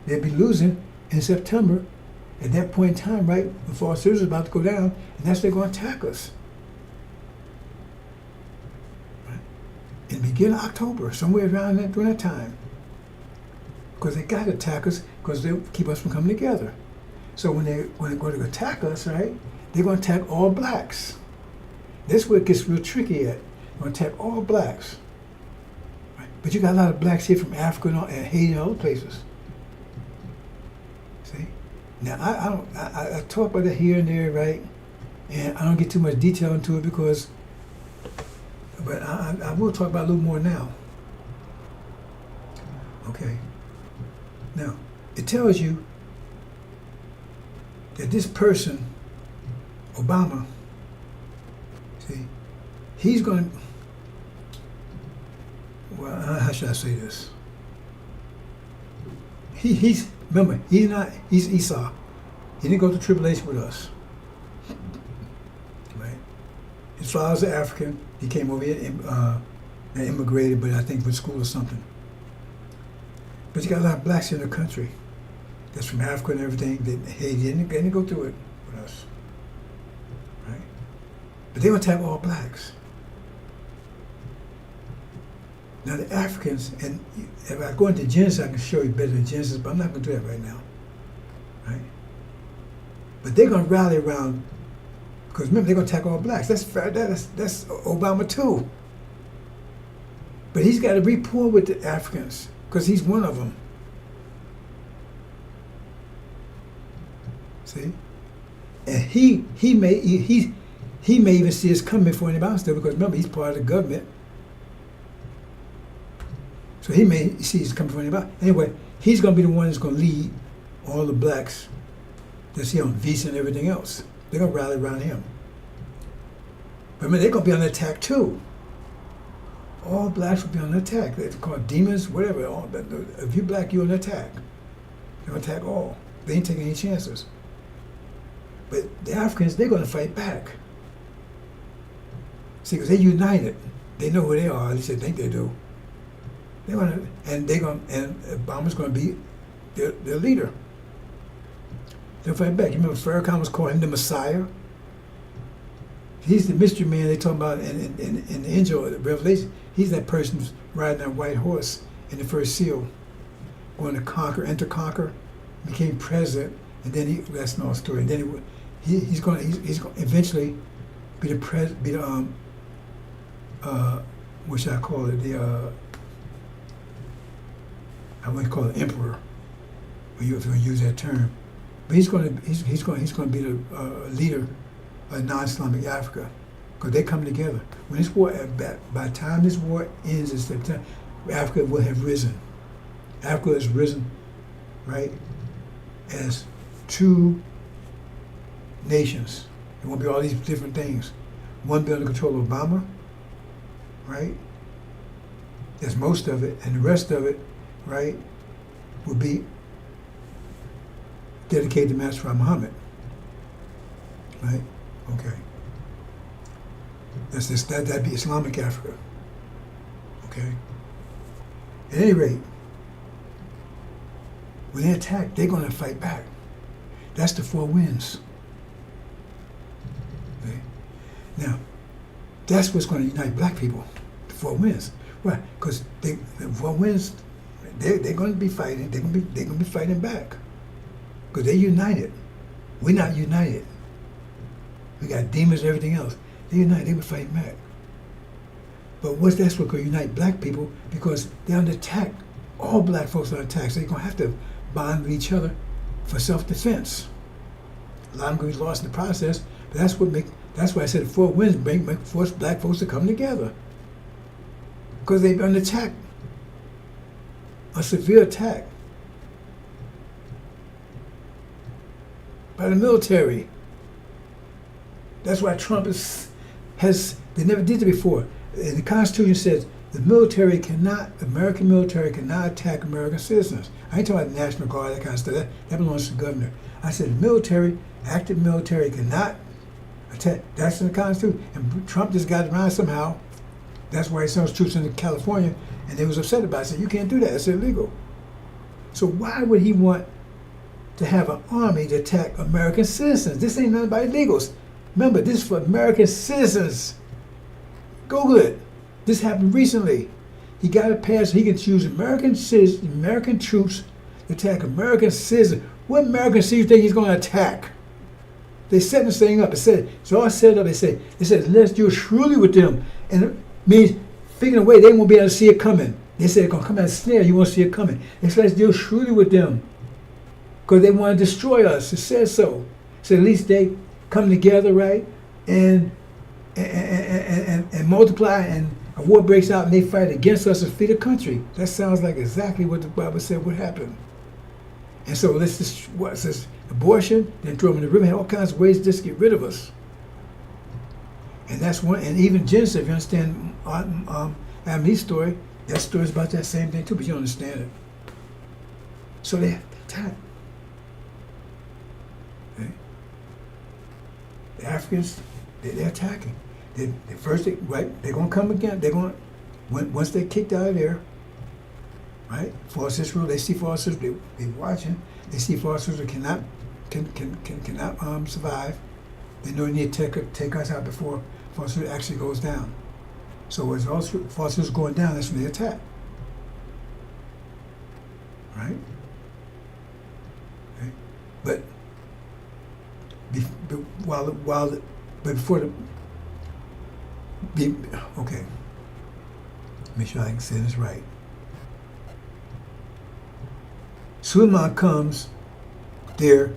they'll be losing in September. At that point in time, right, the fall series is about to go down, and that's when they're going to attack us. Right? In the beginning of October, somewhere around that during that time. Because they got to attack us because they'll keep us from coming together. So when they're going to attack us, right, they're going to attack all blacks. This is where it gets real tricky at. They're going to attack all blacks. Right? But you got a lot of blacks here from Africa and Haiti and other places. See? Now, I talk about it here and there, right? And I don't get too much detail into it because, but I will talk about it a little more now. Okay. Now, it tells you that this person, Obama, see, he's going to, well, how should I say this? Remember, he's Esau. He didn't go through tribulation with us. Right? His father's an African. He came over here and immigrated, but I think for school or something. But you got a lot of blacks in the country that's from Africa and everything. He didn't go through it with us. Right? But they want to attack all blacks. Now the Africans, and if I go into Genesis, I can show you better than Genesis, but I'm not going to do that right now. Right? But they're going to rally around, because remember, they're going to attack all blacks. That's Obama too. But he's got a rapport with the Africans, because he's one of them. See? And he may even see us coming before anybody else does, because remember, he's part of the government. So he may see us coming before anybody. Anyway, he's going to be the one that's going to lead all the blacks that's here on visa and everything else. They're going to rally around him. But I mean, they're going to be on the attack too. All blacks will be on the attack. They're called demons, whatever. If you're black, you're on the attack. They're going to attack all. They ain't taking any chances. But the Africans, they're going to fight back. See, because they're united. They know who they are. At least they think they do. They're going to, and Obama's going to be their leader. They'll fight back. You remember Farrakhan was calling him the Messiah? He's the mystery man they talk about in the angel of the Revelation. He's that person who's riding that white horse in the first seal, going to conquer, conquer, became president, and then that's another story. And then he's going to eventually be the what should I call it? I wouldn't call it emperor, if you use that term. But he's going to be the leader of non-Islamic Africa, because they come together. When this war, by the time this war ends in September, Africa will have risen. Africa has risen, right, as two nations. There won't be all these different things. One be under control of Obama, right? That's most of it, and the rest of it, right, will be dedicated to Master Muhammad, right? Okay. That'd be Islamic Africa. Okay. At any rate, when they attack, they're going to fight back. That's the four winds. Okay. Now, that's what's going to unite black people. The four winds. Why? Because the four winds, they're going to be fighting. They're going to be fighting back. Because they're united. We're not united. We got demons and everything else. They're united. They were fighting back. But that's what going to unite black people, because they're under attack. All black folks are under attack. So they're going to have to bond with each other for self-defense. A lot of them going to be lost in the process. But that's why I said the four winds force black folks to come together. Because they've been under attack. A severe attack. By the military. That's why Trump they never did it before. And the Constitution says American military cannot attack American citizens. I ain't talking about the National Guard, that kind of stuff. That belongs to the governor. I said the military, active military cannot attack. That's in the Constitution. And Trump just got around somehow. That's why he sent his troops into California, and they was upset about it. I said, you can't do that. It's illegal. So why would he want to have an army to attack American citizens? This ain't nothing about illegals. Remember, this is for American citizens. Google it. This happened recently. He got it passed so he can choose American citizens, American troops to attack American citizens. What American citizens do you think he's going to attack? They set this thing up. It's all set up. They said, let's deal shrewdly with them. And it means figuring a way they won't be able to see it coming. They said it's going to come as a snare. You won't see it coming. They said, let's deal shrewdly with them because they want to destroy us. It says so. So at least they come together, right? And multiply, and a war breaks out and they fight against us and flee the country. That sounds like exactly what the Bible said would happen. And so let's just, what says abortion, then throw them in the river, all kinds of ways to just get rid of us. And that's one, and even Genesis, if you understand Adam and Eve's story, that story is about that same thing too, but you don't understand it. So they attack. Okay? The Africans, they're attacking. They're going to come again. They're going to, once they're kicked out of there, right? False Israel, they see false Israel, they're watching. They see false Israel cannot survive. They know they need to take us out before false Israel actually goes down. So as false Israel going down, that's when they attack. Right? Okay. But before the okay, make sure I can say this right. Suleiman comes there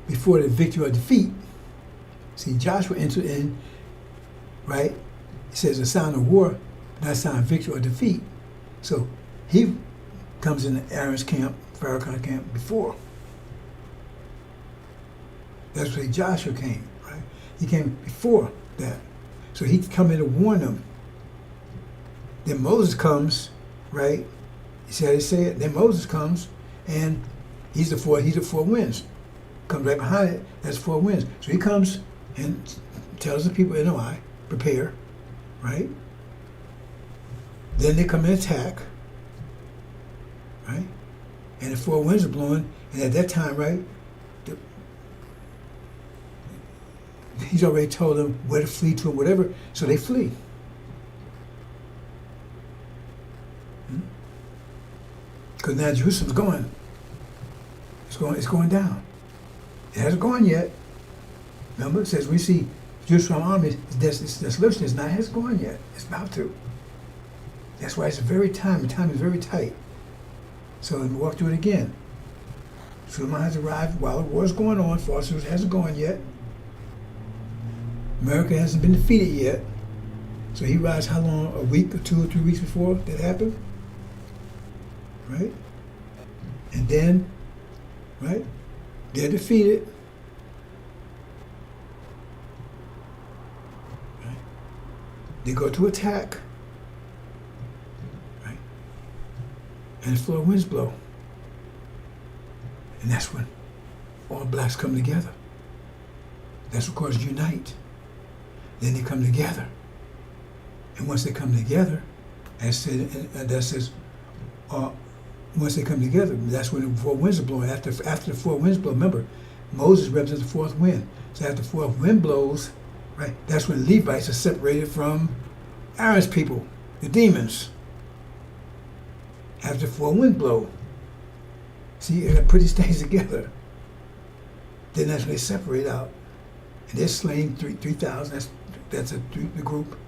before the victory or defeat. See, Joshua entered in, right? It says a sign of war, not a sign of victory or defeat. So he comes in Aaron's camp, Pharaoh's camp before. That's where Joshua came, right? He came before that. So he come in to warn them. Then Moses comes, right? He said, they say it. Then Moses comes, and he's the four winds. Comes right behind it. That's four winds. So he comes and tells the people, NOI, prepare, right? Then they come and attack, right? And the four winds are blowing, and at that time, right, he's already told them where to flee to or whatever, so they flee. Because now Jerusalem's going. It's going down. It hasn't gone yet. Remember, it says we see Jerusalem army, this desolation is not has gone yet. It's about to. That's why it's the time is very tight. So we walk through it again. Suleiman has arrived while the war is going on. False Israel hasn't gone yet. America hasn't been defeated yet. So he arrives how long? A week or 2 or 3 weeks before that happened? Right? And then, right? They're defeated. Right? They go to attack. Right? And the four winds blow. And that's when all blacks come together. That's what causes unite. Then they come together. And once they come together, as said, that says, once they come together, that's when the four winds are blowing. After the four winds blow, remember, Moses represents the fourth wind. So after the fourth wind blows, right, that's when Levites are separated from Aaron's people, the demons. After the four wind blow. See, you got to put these things together. Then that's when they separate out. And they're slain 3,000. That's the group.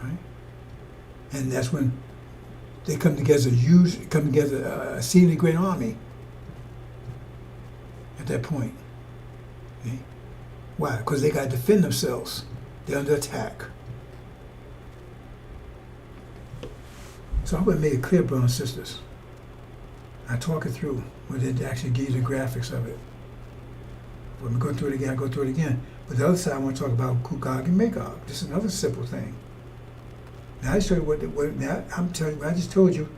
Right? And that's when they come together, a exceedingly great army at that point. Okay? Why? Because they got to defend themselves. They're under attack. So I hope I made it clear, brothers and sisters. I talk it through, but it actually gives you the graphics of it. When we go through it again, I go through it again. But the other side, I want to talk about Gog and Magog. This is another simple thing. Now I show you now I'm telling you. I just told you,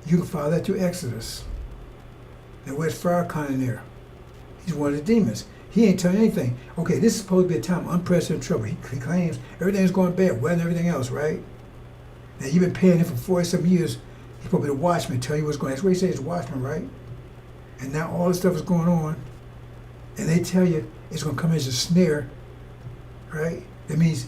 you can follow that through Exodus. Now where's Farrakhan in there? He's one of the demons. He ain't telling anything. Okay, this is supposed to be a time of unprecedented trouble. He claims everything's going bad, weather and everything else, right? Now you've been paying him for 40-some years. He's supposed to be the watchman, tell you what's going on. That's what he says, watchman, right? And now all this stuff is going on, and they tell you it's going to come as a snare, right? That means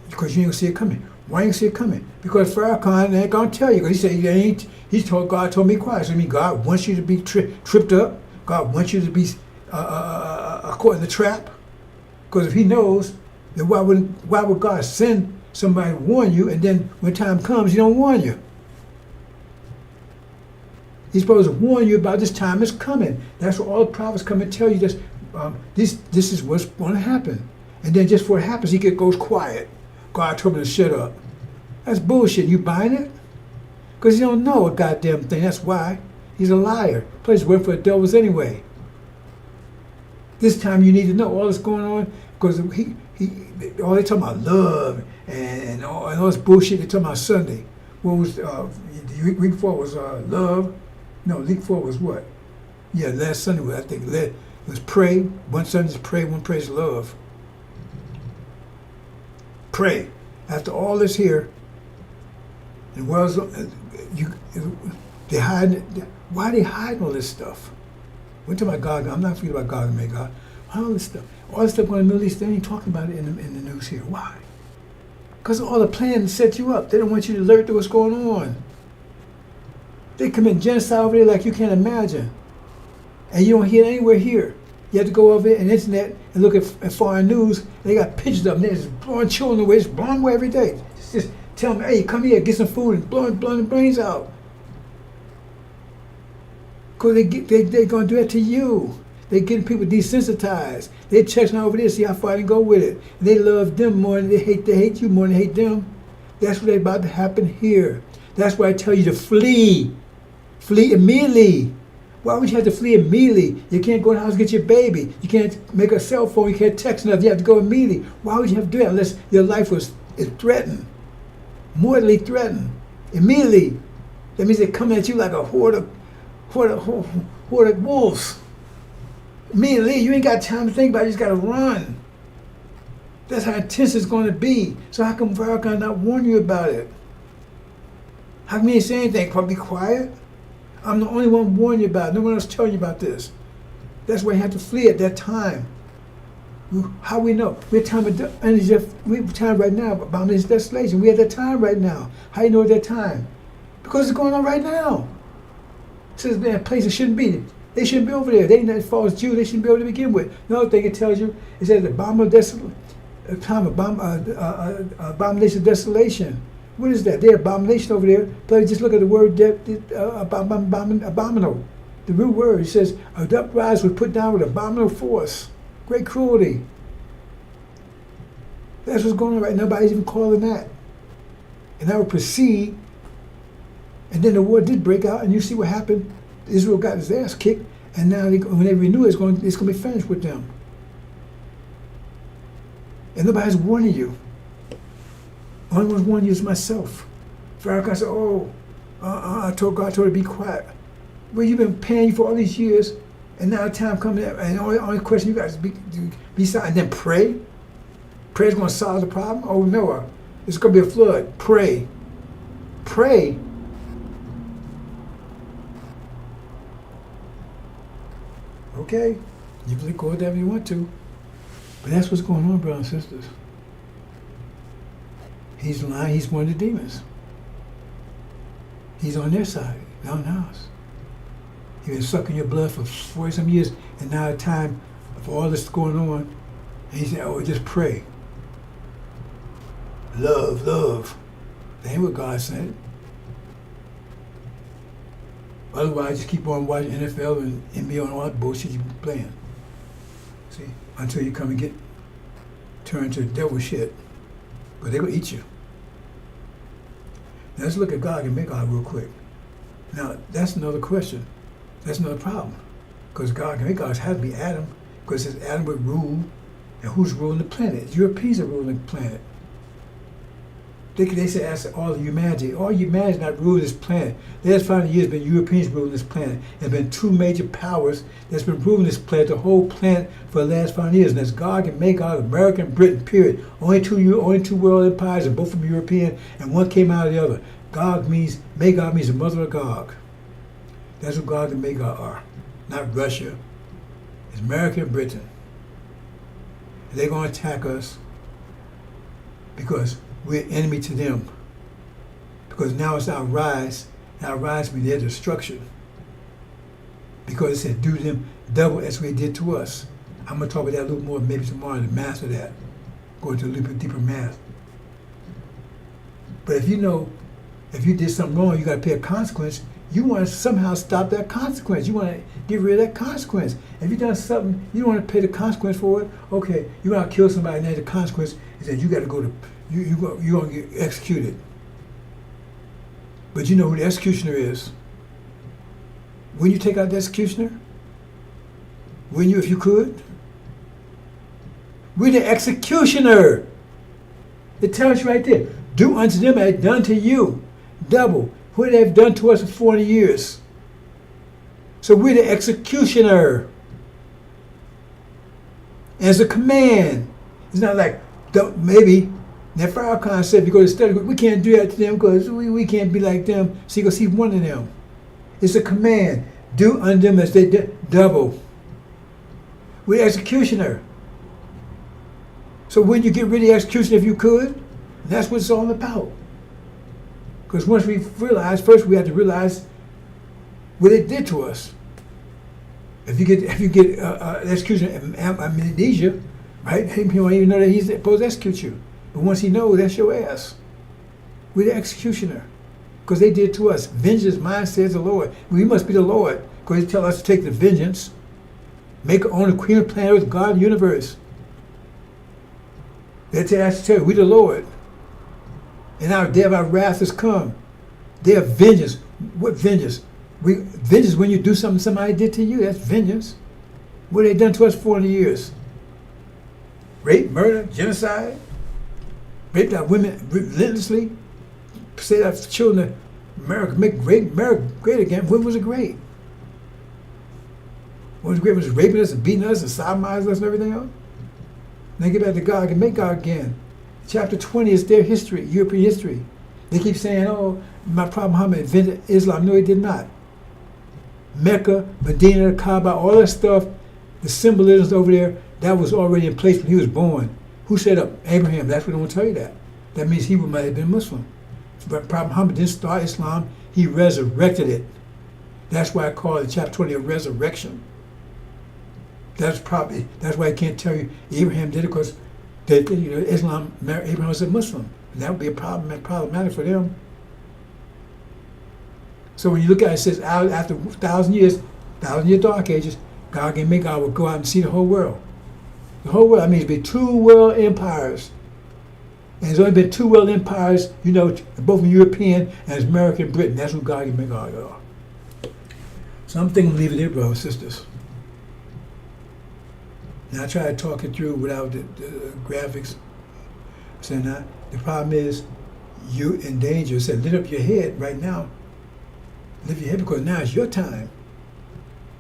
because you ain't going to see it coming. Why ain't you see it coming? Because Farrakhan ain't going to tell you. Because he said God told me quiet. So I mean, God wants you to be tripped up. God wants you to be caught in the trap. Because if he knows, then why would God send somebody to warn you, and then when time comes, he don't warn you? He's supposed to warn you about this time is coming. That's what all the prophets come and tell you. This is what's going to happen. And then just before it happens, he goes quiet. God told me to shut up. That's bullshit. You buying it? Because you don't know a goddamn thing. That's why. He's a liar. Plays work for the devils anyway. This time you need to know all that's going on, because all they talking about love and all this bullshit they talking about Sunday. What was the week before was love? No, week before was what? Yeah, last Sunday was, I think it was pray. One Sunday's pray, one praise love. Pray. After all this here, and they hiding. Why are they hiding all this stuff? We're talking about Gog. I'm not speaking about Gog and Magog. All this stuff going in the Middle East, they ain't talking about it in the news here. Why? Because all the plans set you up. They don't want you to alert to what's going on. They commit genocide over there like you can't imagine. And you don't hear it anywhere here. You have to go over there on the internet and look at foreign news. They got pictures of them. They're just blowing children away, just blowing away every day. Just tell them, hey, come here, get some food, and blowing the brains out. Because they're going to do that to you. They're getting people desensitized. They're checking over there, see how far they can go with it. They love them more than they hate you more than they hate them. That's what's about to happen here. That's why I tell you to flee. Flee immediately. Why would you have to flee immediately? You can't go in the house and get your baby. You can't make a cell phone. You can't text nothing. You have to go immediately. Why would you have to do that unless your life is threatened? Mortally threatened. Immediately. That means they're coming at you like a horde of wolves. Immediately, you ain't got time to think about it. You just got to run. That's how intense it's going to be. So how come Farrakhan not warn you about it? How come he ain't say anything? Probably be quiet. I'm the only one warning you about it. No one else telling you about this. That's why you have to flee at that time. How we know? We're time right now about this desolation. We're at that time right now. How you know at that time? Because it's going on right now. It says they're in a place it shouldn't be. They shouldn't be over there. They ain't as far as Jews. They shouldn't be able to begin with. Another thing it tells you, it says the abomination of desolation. What is that? They're abomination over there. But just look at the word abominable. The root word. It says, an uprise was put down with abominable force. Great cruelty. That's what's going on right now. Nobody's even calling that. And that would proceed. And then the war did break out, and you see what happened. Israel got his ass kicked, and now when they renew it, it's going to be finished with them. And nobody's warning you. Only one's warning you is myself. Farrakhan said, I told God to be quiet. Well, you've been paying you for all these years, and now the time coming, and the only question you got is be silent, and then pray? Prayer's going to solve the problem? Oh, Noah, it's going to be a flood. Pray. Pray. Okay, you can go whatever you want to, but that's what's going on, brothers and sisters. He's lying. He's one of the demons. He's on their side, not on ours. He's been sucking your blood for 40-some years, and now the time of all this going on, and he said, just pray. Love. That ain't what God said. Otherwise, just keep on watching NFL and NBA and all that bullshit you've been playing. See? Until you come and turned to devil shit. But they're going to eat you. Now, let's look at Gog and Magog real quick. Now, that's another question. That's another problem. Because Gog and Magog had to be Adam. Because it says Adam would rule And who's ruling the planet? Europeans are ruling the planet. They say that's all humanity. All humanity is not ruling this planet. The last 500 years been Europeans ruling this planet. There's been two major powers that's been ruling this planet, the whole planet, for the last 500 years. And that's Gog and Magog, America and Britain, period. Only two world empires, and both from European, and one came out of the other. Magog means the mother of Gog. That's who Gog and Magog are. Not Russia. It's America and Britain. And they're going to attack us because we're enemy to them. Because now it's our rise. Our rise means their destruction. Because it said, do to them double as we did to us. I'm going to talk about that a little more maybe tomorrow to master that. Go into a little bit deeper math. But if you did something wrong, you got to pay a consequence. You want to somehow stop that consequence. You want to get rid of that consequence. If you've done something, you don't want to pay the consequence for it. Okay, you want to kill somebody, and then the consequence is that you got to go to you're going to get executed. But you know who the executioner is. Wouldn't you take out the executioner? Wouldn't you if you could? We're the executioner. It tells you right there. Do unto them as done to you. Double what they've done to us for 40 years. So we're the executioner. As a command. It's not like, maybe, that Farrakhan said, if you go to study, we can't do that to them because we can't be like them. See, because he's one of them. It's a command. Do unto them as they did, double. We're the executioner. So wouldn't you get rid of the executioner if you could? And that's what it's all about. Because once we realize, first we have to realize what it did to us. If you get execution amnesia, right? He don't even know that he's supposed to execute you. But once he knows, that's your ass. We're the executioner. Because they did to us. Vengeance mine, says the Lord. We must be the Lord. Because he tell us to take the vengeance. Make our own queen of planet Earth, God of the universe. That's to tell you, we the Lord. And our day of our wrath has come. Day of vengeance. What vengeance? Vengeance when you do something somebody did to you. That's vengeance. What have they done to us for 40 years? Rape, murder, genocide. Raped our women relentlessly. Said our children, America, make America great again. When was it great? When was it great? Was it raping us and beating us and sodomizing us and everything else? Then get back to Gog and Magog again. Chapter 20 is their history, European history. They keep saying, oh, my Prophet Muhammad invented Islam. No, he did not. Mecca, Medina, Kaaba, all that stuff, the symbolisms over there, that was already in place when he was born. Who set up? Abraham. That's what I want to tell you that. That means he might have been Muslim. But Prophet Muhammad didn't start Islam. He resurrected it. That's why I call it chapter 20 a resurrection. That's why I can't tell you Abraham did it because Islam, Abraham was a Muslim. And that would be a problematic for them. So when you look at it, it says after 1,000 years dark ages, Gog and Magog will go out and see the whole world. The whole world, I mean, it's been two world empires. And there's only been two world empires, both European and it's American and Britain. That's who Gog and Magog are. So I'm thinking leave it there, brothers and sisters. Now I try to talk it through without the graphics. So now the problem is you in danger. So lift up your head right now. Lift your head because now it's your time.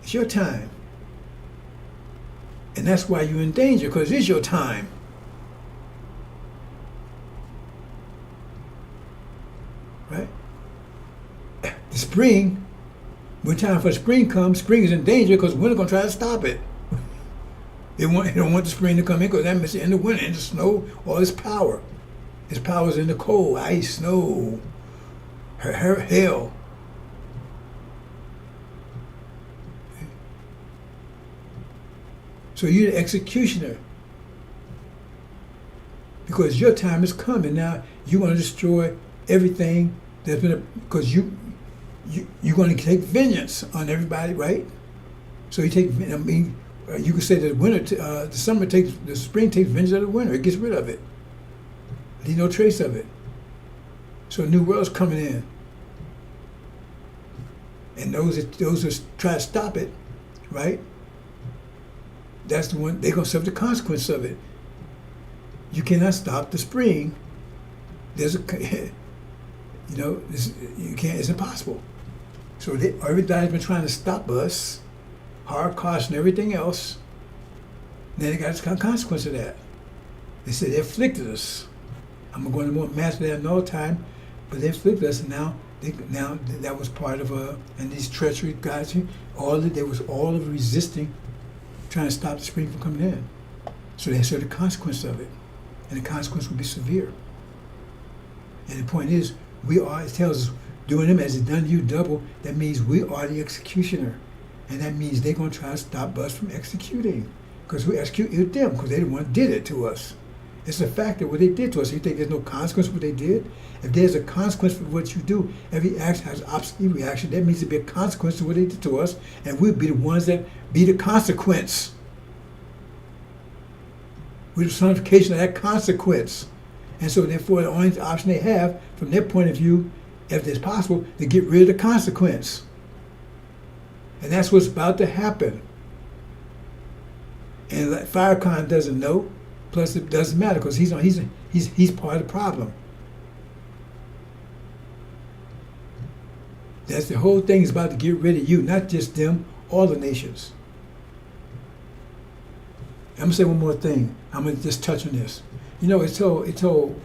It's your time. And that's why you're in danger, because it's your time. Right? The spring, when time for spring comes, spring is in danger because winter's going to try to stop it. They don't want the spring to come in because that means in the winter, in the snow, all this power. His power is in the cold, ice, snow, hail. So you're the executioner. Because your time is coming. Now you want to destroy everything that's been, because you're going to take vengeance on everybody, right? So you take, you could say that the spring takes vengeance of the winter. It gets rid of it. Leave no trace of it. So a new world's coming in. And those that try to stop it, right? That's the one, they're going to suffer the consequence of it. You cannot stop the spring. There's a, you can't. It's impossible. So everybody's been trying to stop us, hard costs and everything else. Then they got a consequence of that. They said they afflicted us. I'm going to more master that another time, but they afflicted us, and now that was part of and these treachery guys, there was all of resisting, trying to stop the spring from coming in. So they said the consequence of it, and the consequence would be severe. And the point is, it tells us, doing them as it done to you double, that means we are the executioner. And that means they're going to try to stop us from executing. Because we executed them, because they're the one who did it to us. It's a fact that what they did to us. You think there's no consequence for what they did? If there's a consequence for what you do, every action has opposite reaction. That means there'll be a consequence to what they did to us, and we'll be the ones that be the consequence. We're the personification of that consequence. And so therefore the only option they have, from their point of view, if it's possible, to get rid of the consequence. And that's what's about to happen. And Farrakhan doesn't know, plus it doesn't matter because he's part of the problem. That's the whole thing is about to get rid of you, not just them, all the nations. I'm gonna say one more thing. I'm gonna just touch on this. It told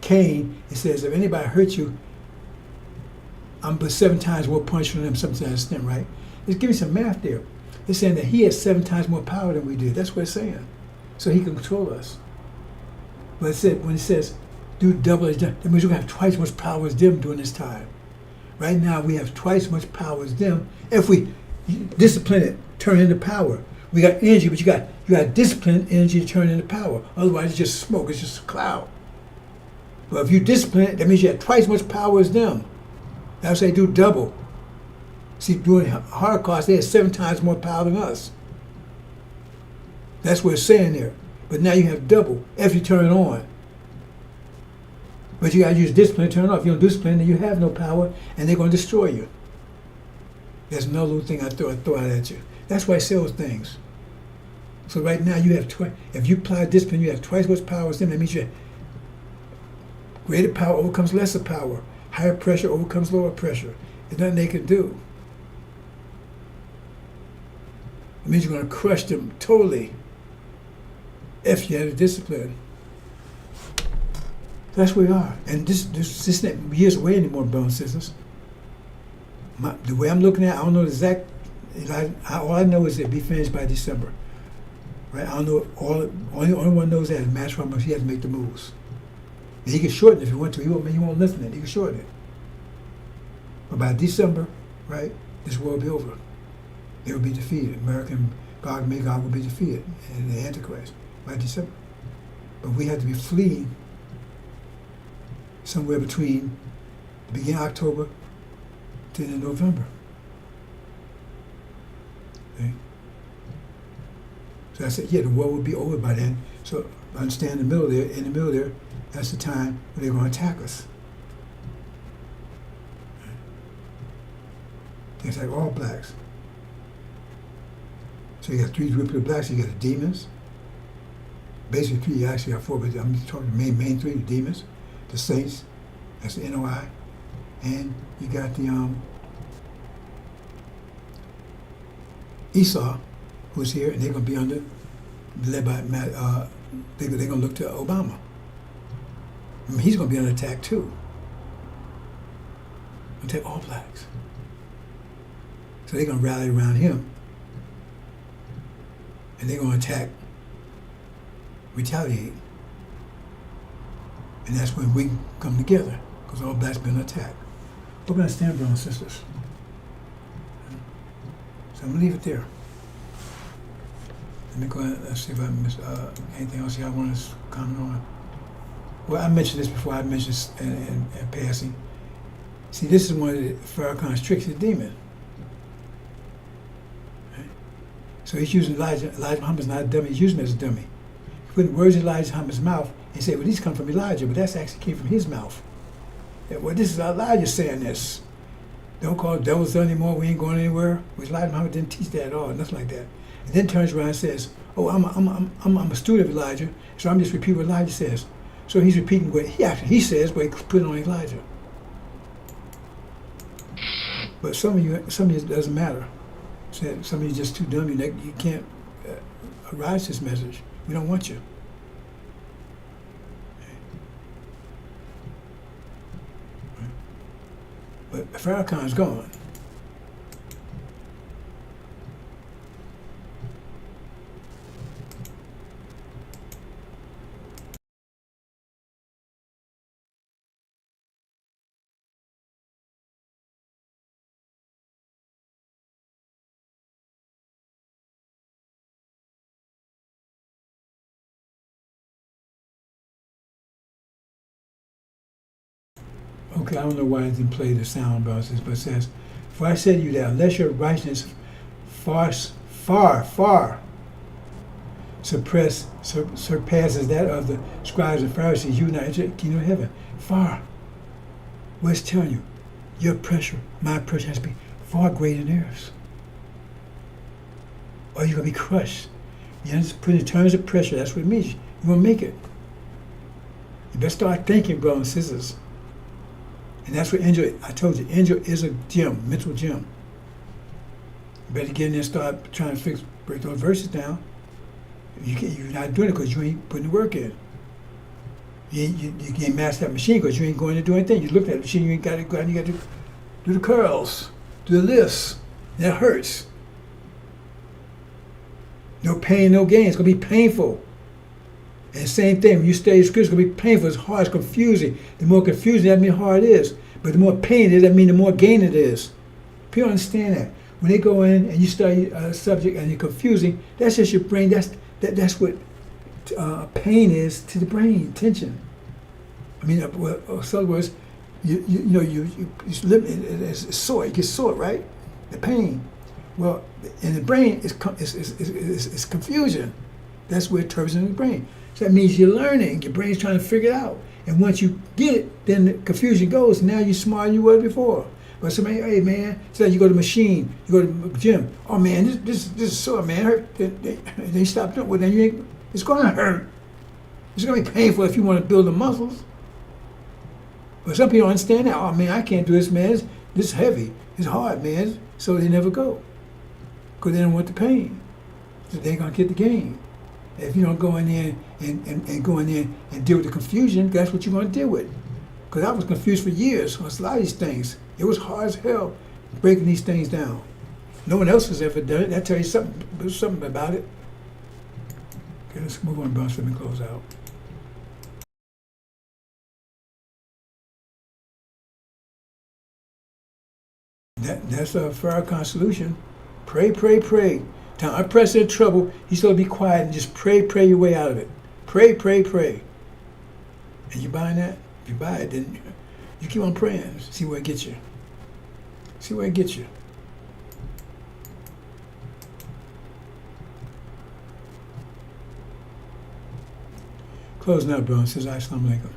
Cain, it says, if anybody hurts you, I'm but 7 times more punishment than them, something to that extent, right? Just give me some math there. It's saying that he has 7 times more power than we did. That's what it's saying. So he can control us. But when it says, do double as them, that means we're going to have twice as much power as them during this time. Right now, we have twice as much power as them. If we discipline it, turn it into power. We got energy, but you got discipline energy to turn into power. Otherwise, it's just smoke. It's just a cloud. But if you discipline it, that means you have twice as much power as them. That's why they do double. See, during Holocaust, they had 7 times more power than us. That's what it's saying there. But now you have double if you turn it on. But you got to use discipline to turn it off. If you don't discipline, then you have no power, and they're going to destroy you. That's another little thing I throw out at you. That's why I say those things. So right now you have if you apply discipline, you have twice as much power as them. That means you have greater power overcomes lesser power. Higher pressure overcomes lower pressure. There's nothing they can do. It means you're going to crush them totally if you have the discipline. That's where we are. And this isn't years away anymore, brothers and sisters. The way I'm looking at it, I don't know the exact. All I know is it'll be finished by December. Right? I don't know. Only one knows that is Master Muhammad. He has to make the moves. And he can shorten it if he wants to. He won't listen to it. He can shorten it. But by December, right, this war will be over. They will be defeated. American Gog Magog will be defeated in the Antichrist by December. But we have to be fleeing somewhere between the beginning of October to the end of November. Okay? So I said, the war will be over by then. So understand in the middle there, that's the time when they're going to attack us. Things like all blacks. So you got 3 groups of blacks. You got the demons. Basically 3, you actually got 4, but I'm talking the main 3, the demons, the saints, that's the NOI, and you got the Esau, who's here, and they're going to be led by they're going to look to Obama. I mean, he's going to be under attack too. Attack all blacks. So they're going to rally around him. And they're going to attack, retaliate. And that's when we come together, because all blacks been attacked. Hope you understand, brothers and sisters. So I'm going to leave it there. Let me go ahead and see if I missed anything else y'all want to comment on. Well, I mentioned this before. I mentioned this in passing. See, this is one of the Farrakhan's tricks, the demon. So he's using Elijah. Elijah Muhammad's not a dummy. He's using him as a dummy. He's putting words in Elijah Muhammad's mouth and say, well, these come from Elijah, but that's actually came from his mouth. Yeah, well, this is Elijah saying this. Don't call devils anymore. We ain't going anywhere. Which Elijah Muhammad didn't teach that at all. Nothing like that. and then turns around and says, "Oh, I'm a student of Elijah, so I'm just repeating what Elijah says." So he's repeating what he says, but he put it on Elijah. But some of you it doesn't matter. Some of you just too dumb. You can't arise this message. We don't want you. But Farrakhan's gone. Okay, I don't know why I didn't play the sound about this, but it says, "For I say to you that unless your righteousness far surpasses that of the scribes and Pharisees, you will not enter the kingdom of heaven." Far. What's telling you? Your pressure, my pressure has to be far greater than theirs. Or you're going to be crushed. You understand? Put in terms of pressure, that's what it means. You won't make it. You better start thinking, brothers and sisters. And that's what Angel, I told you, Angel is a gym, mental gym. You better get in there and start trying to break those verses down. You're not doing it because you ain't putting the work in. You can't master that machine because you ain't going to do anything. You look at the machine, you ain't got to go out and you got to do the curls, do the lifts. That hurts. No pain, no gain. It's going to be painful. And the same thing, when you study scripture, it's going to be painful. It's hard, it's confusing. The more confusing, that means hard it is. But the more pain it is, that means the more gain it is. People understand that. When they go in and you study a subject and you're confusing, that's just your brain. That's what pain is to the brain, tension. I mean, in other words, it's sore. It gets sore, right? The pain. Well, in the brain, it's confusion. That's where it turns in the brain. So that means you're learning. Your brain's trying to figure it out. And once you get it, then the confusion goes. Now you're smarter than you were before. But somebody, hey man, say you go to the machine, you go to the gym. Oh man, this is sore, man. Hurt. They stop doing it. Well, then it's going to hurt. It's going to be painful if you want to build the muscles. But some people don't understand that. Oh man, I can't do this, man. This is heavy. It's hard, man. So they never go. Because they don't want the pain. So they ain't going to get the gain. If you don't go in there and go in there and deal with the confusion, that's what you're going to deal with. Because I was confused for years on a lot of these things. It was hard as hell breaking these things down. No one else has ever done it. That tells you something about it. Okay, let's move on, bounce. Let me close out. That's a Farrakhan solution. Pray, pray, pray. Time I press in trouble, he's supposed to be quiet and just pray your way out of it. Pray, pray, pray. And you buying that? If you buy it, then you keep on praying. See where it gets you. See where it gets you. Closing out, bro. Says, Assalamu alaikum.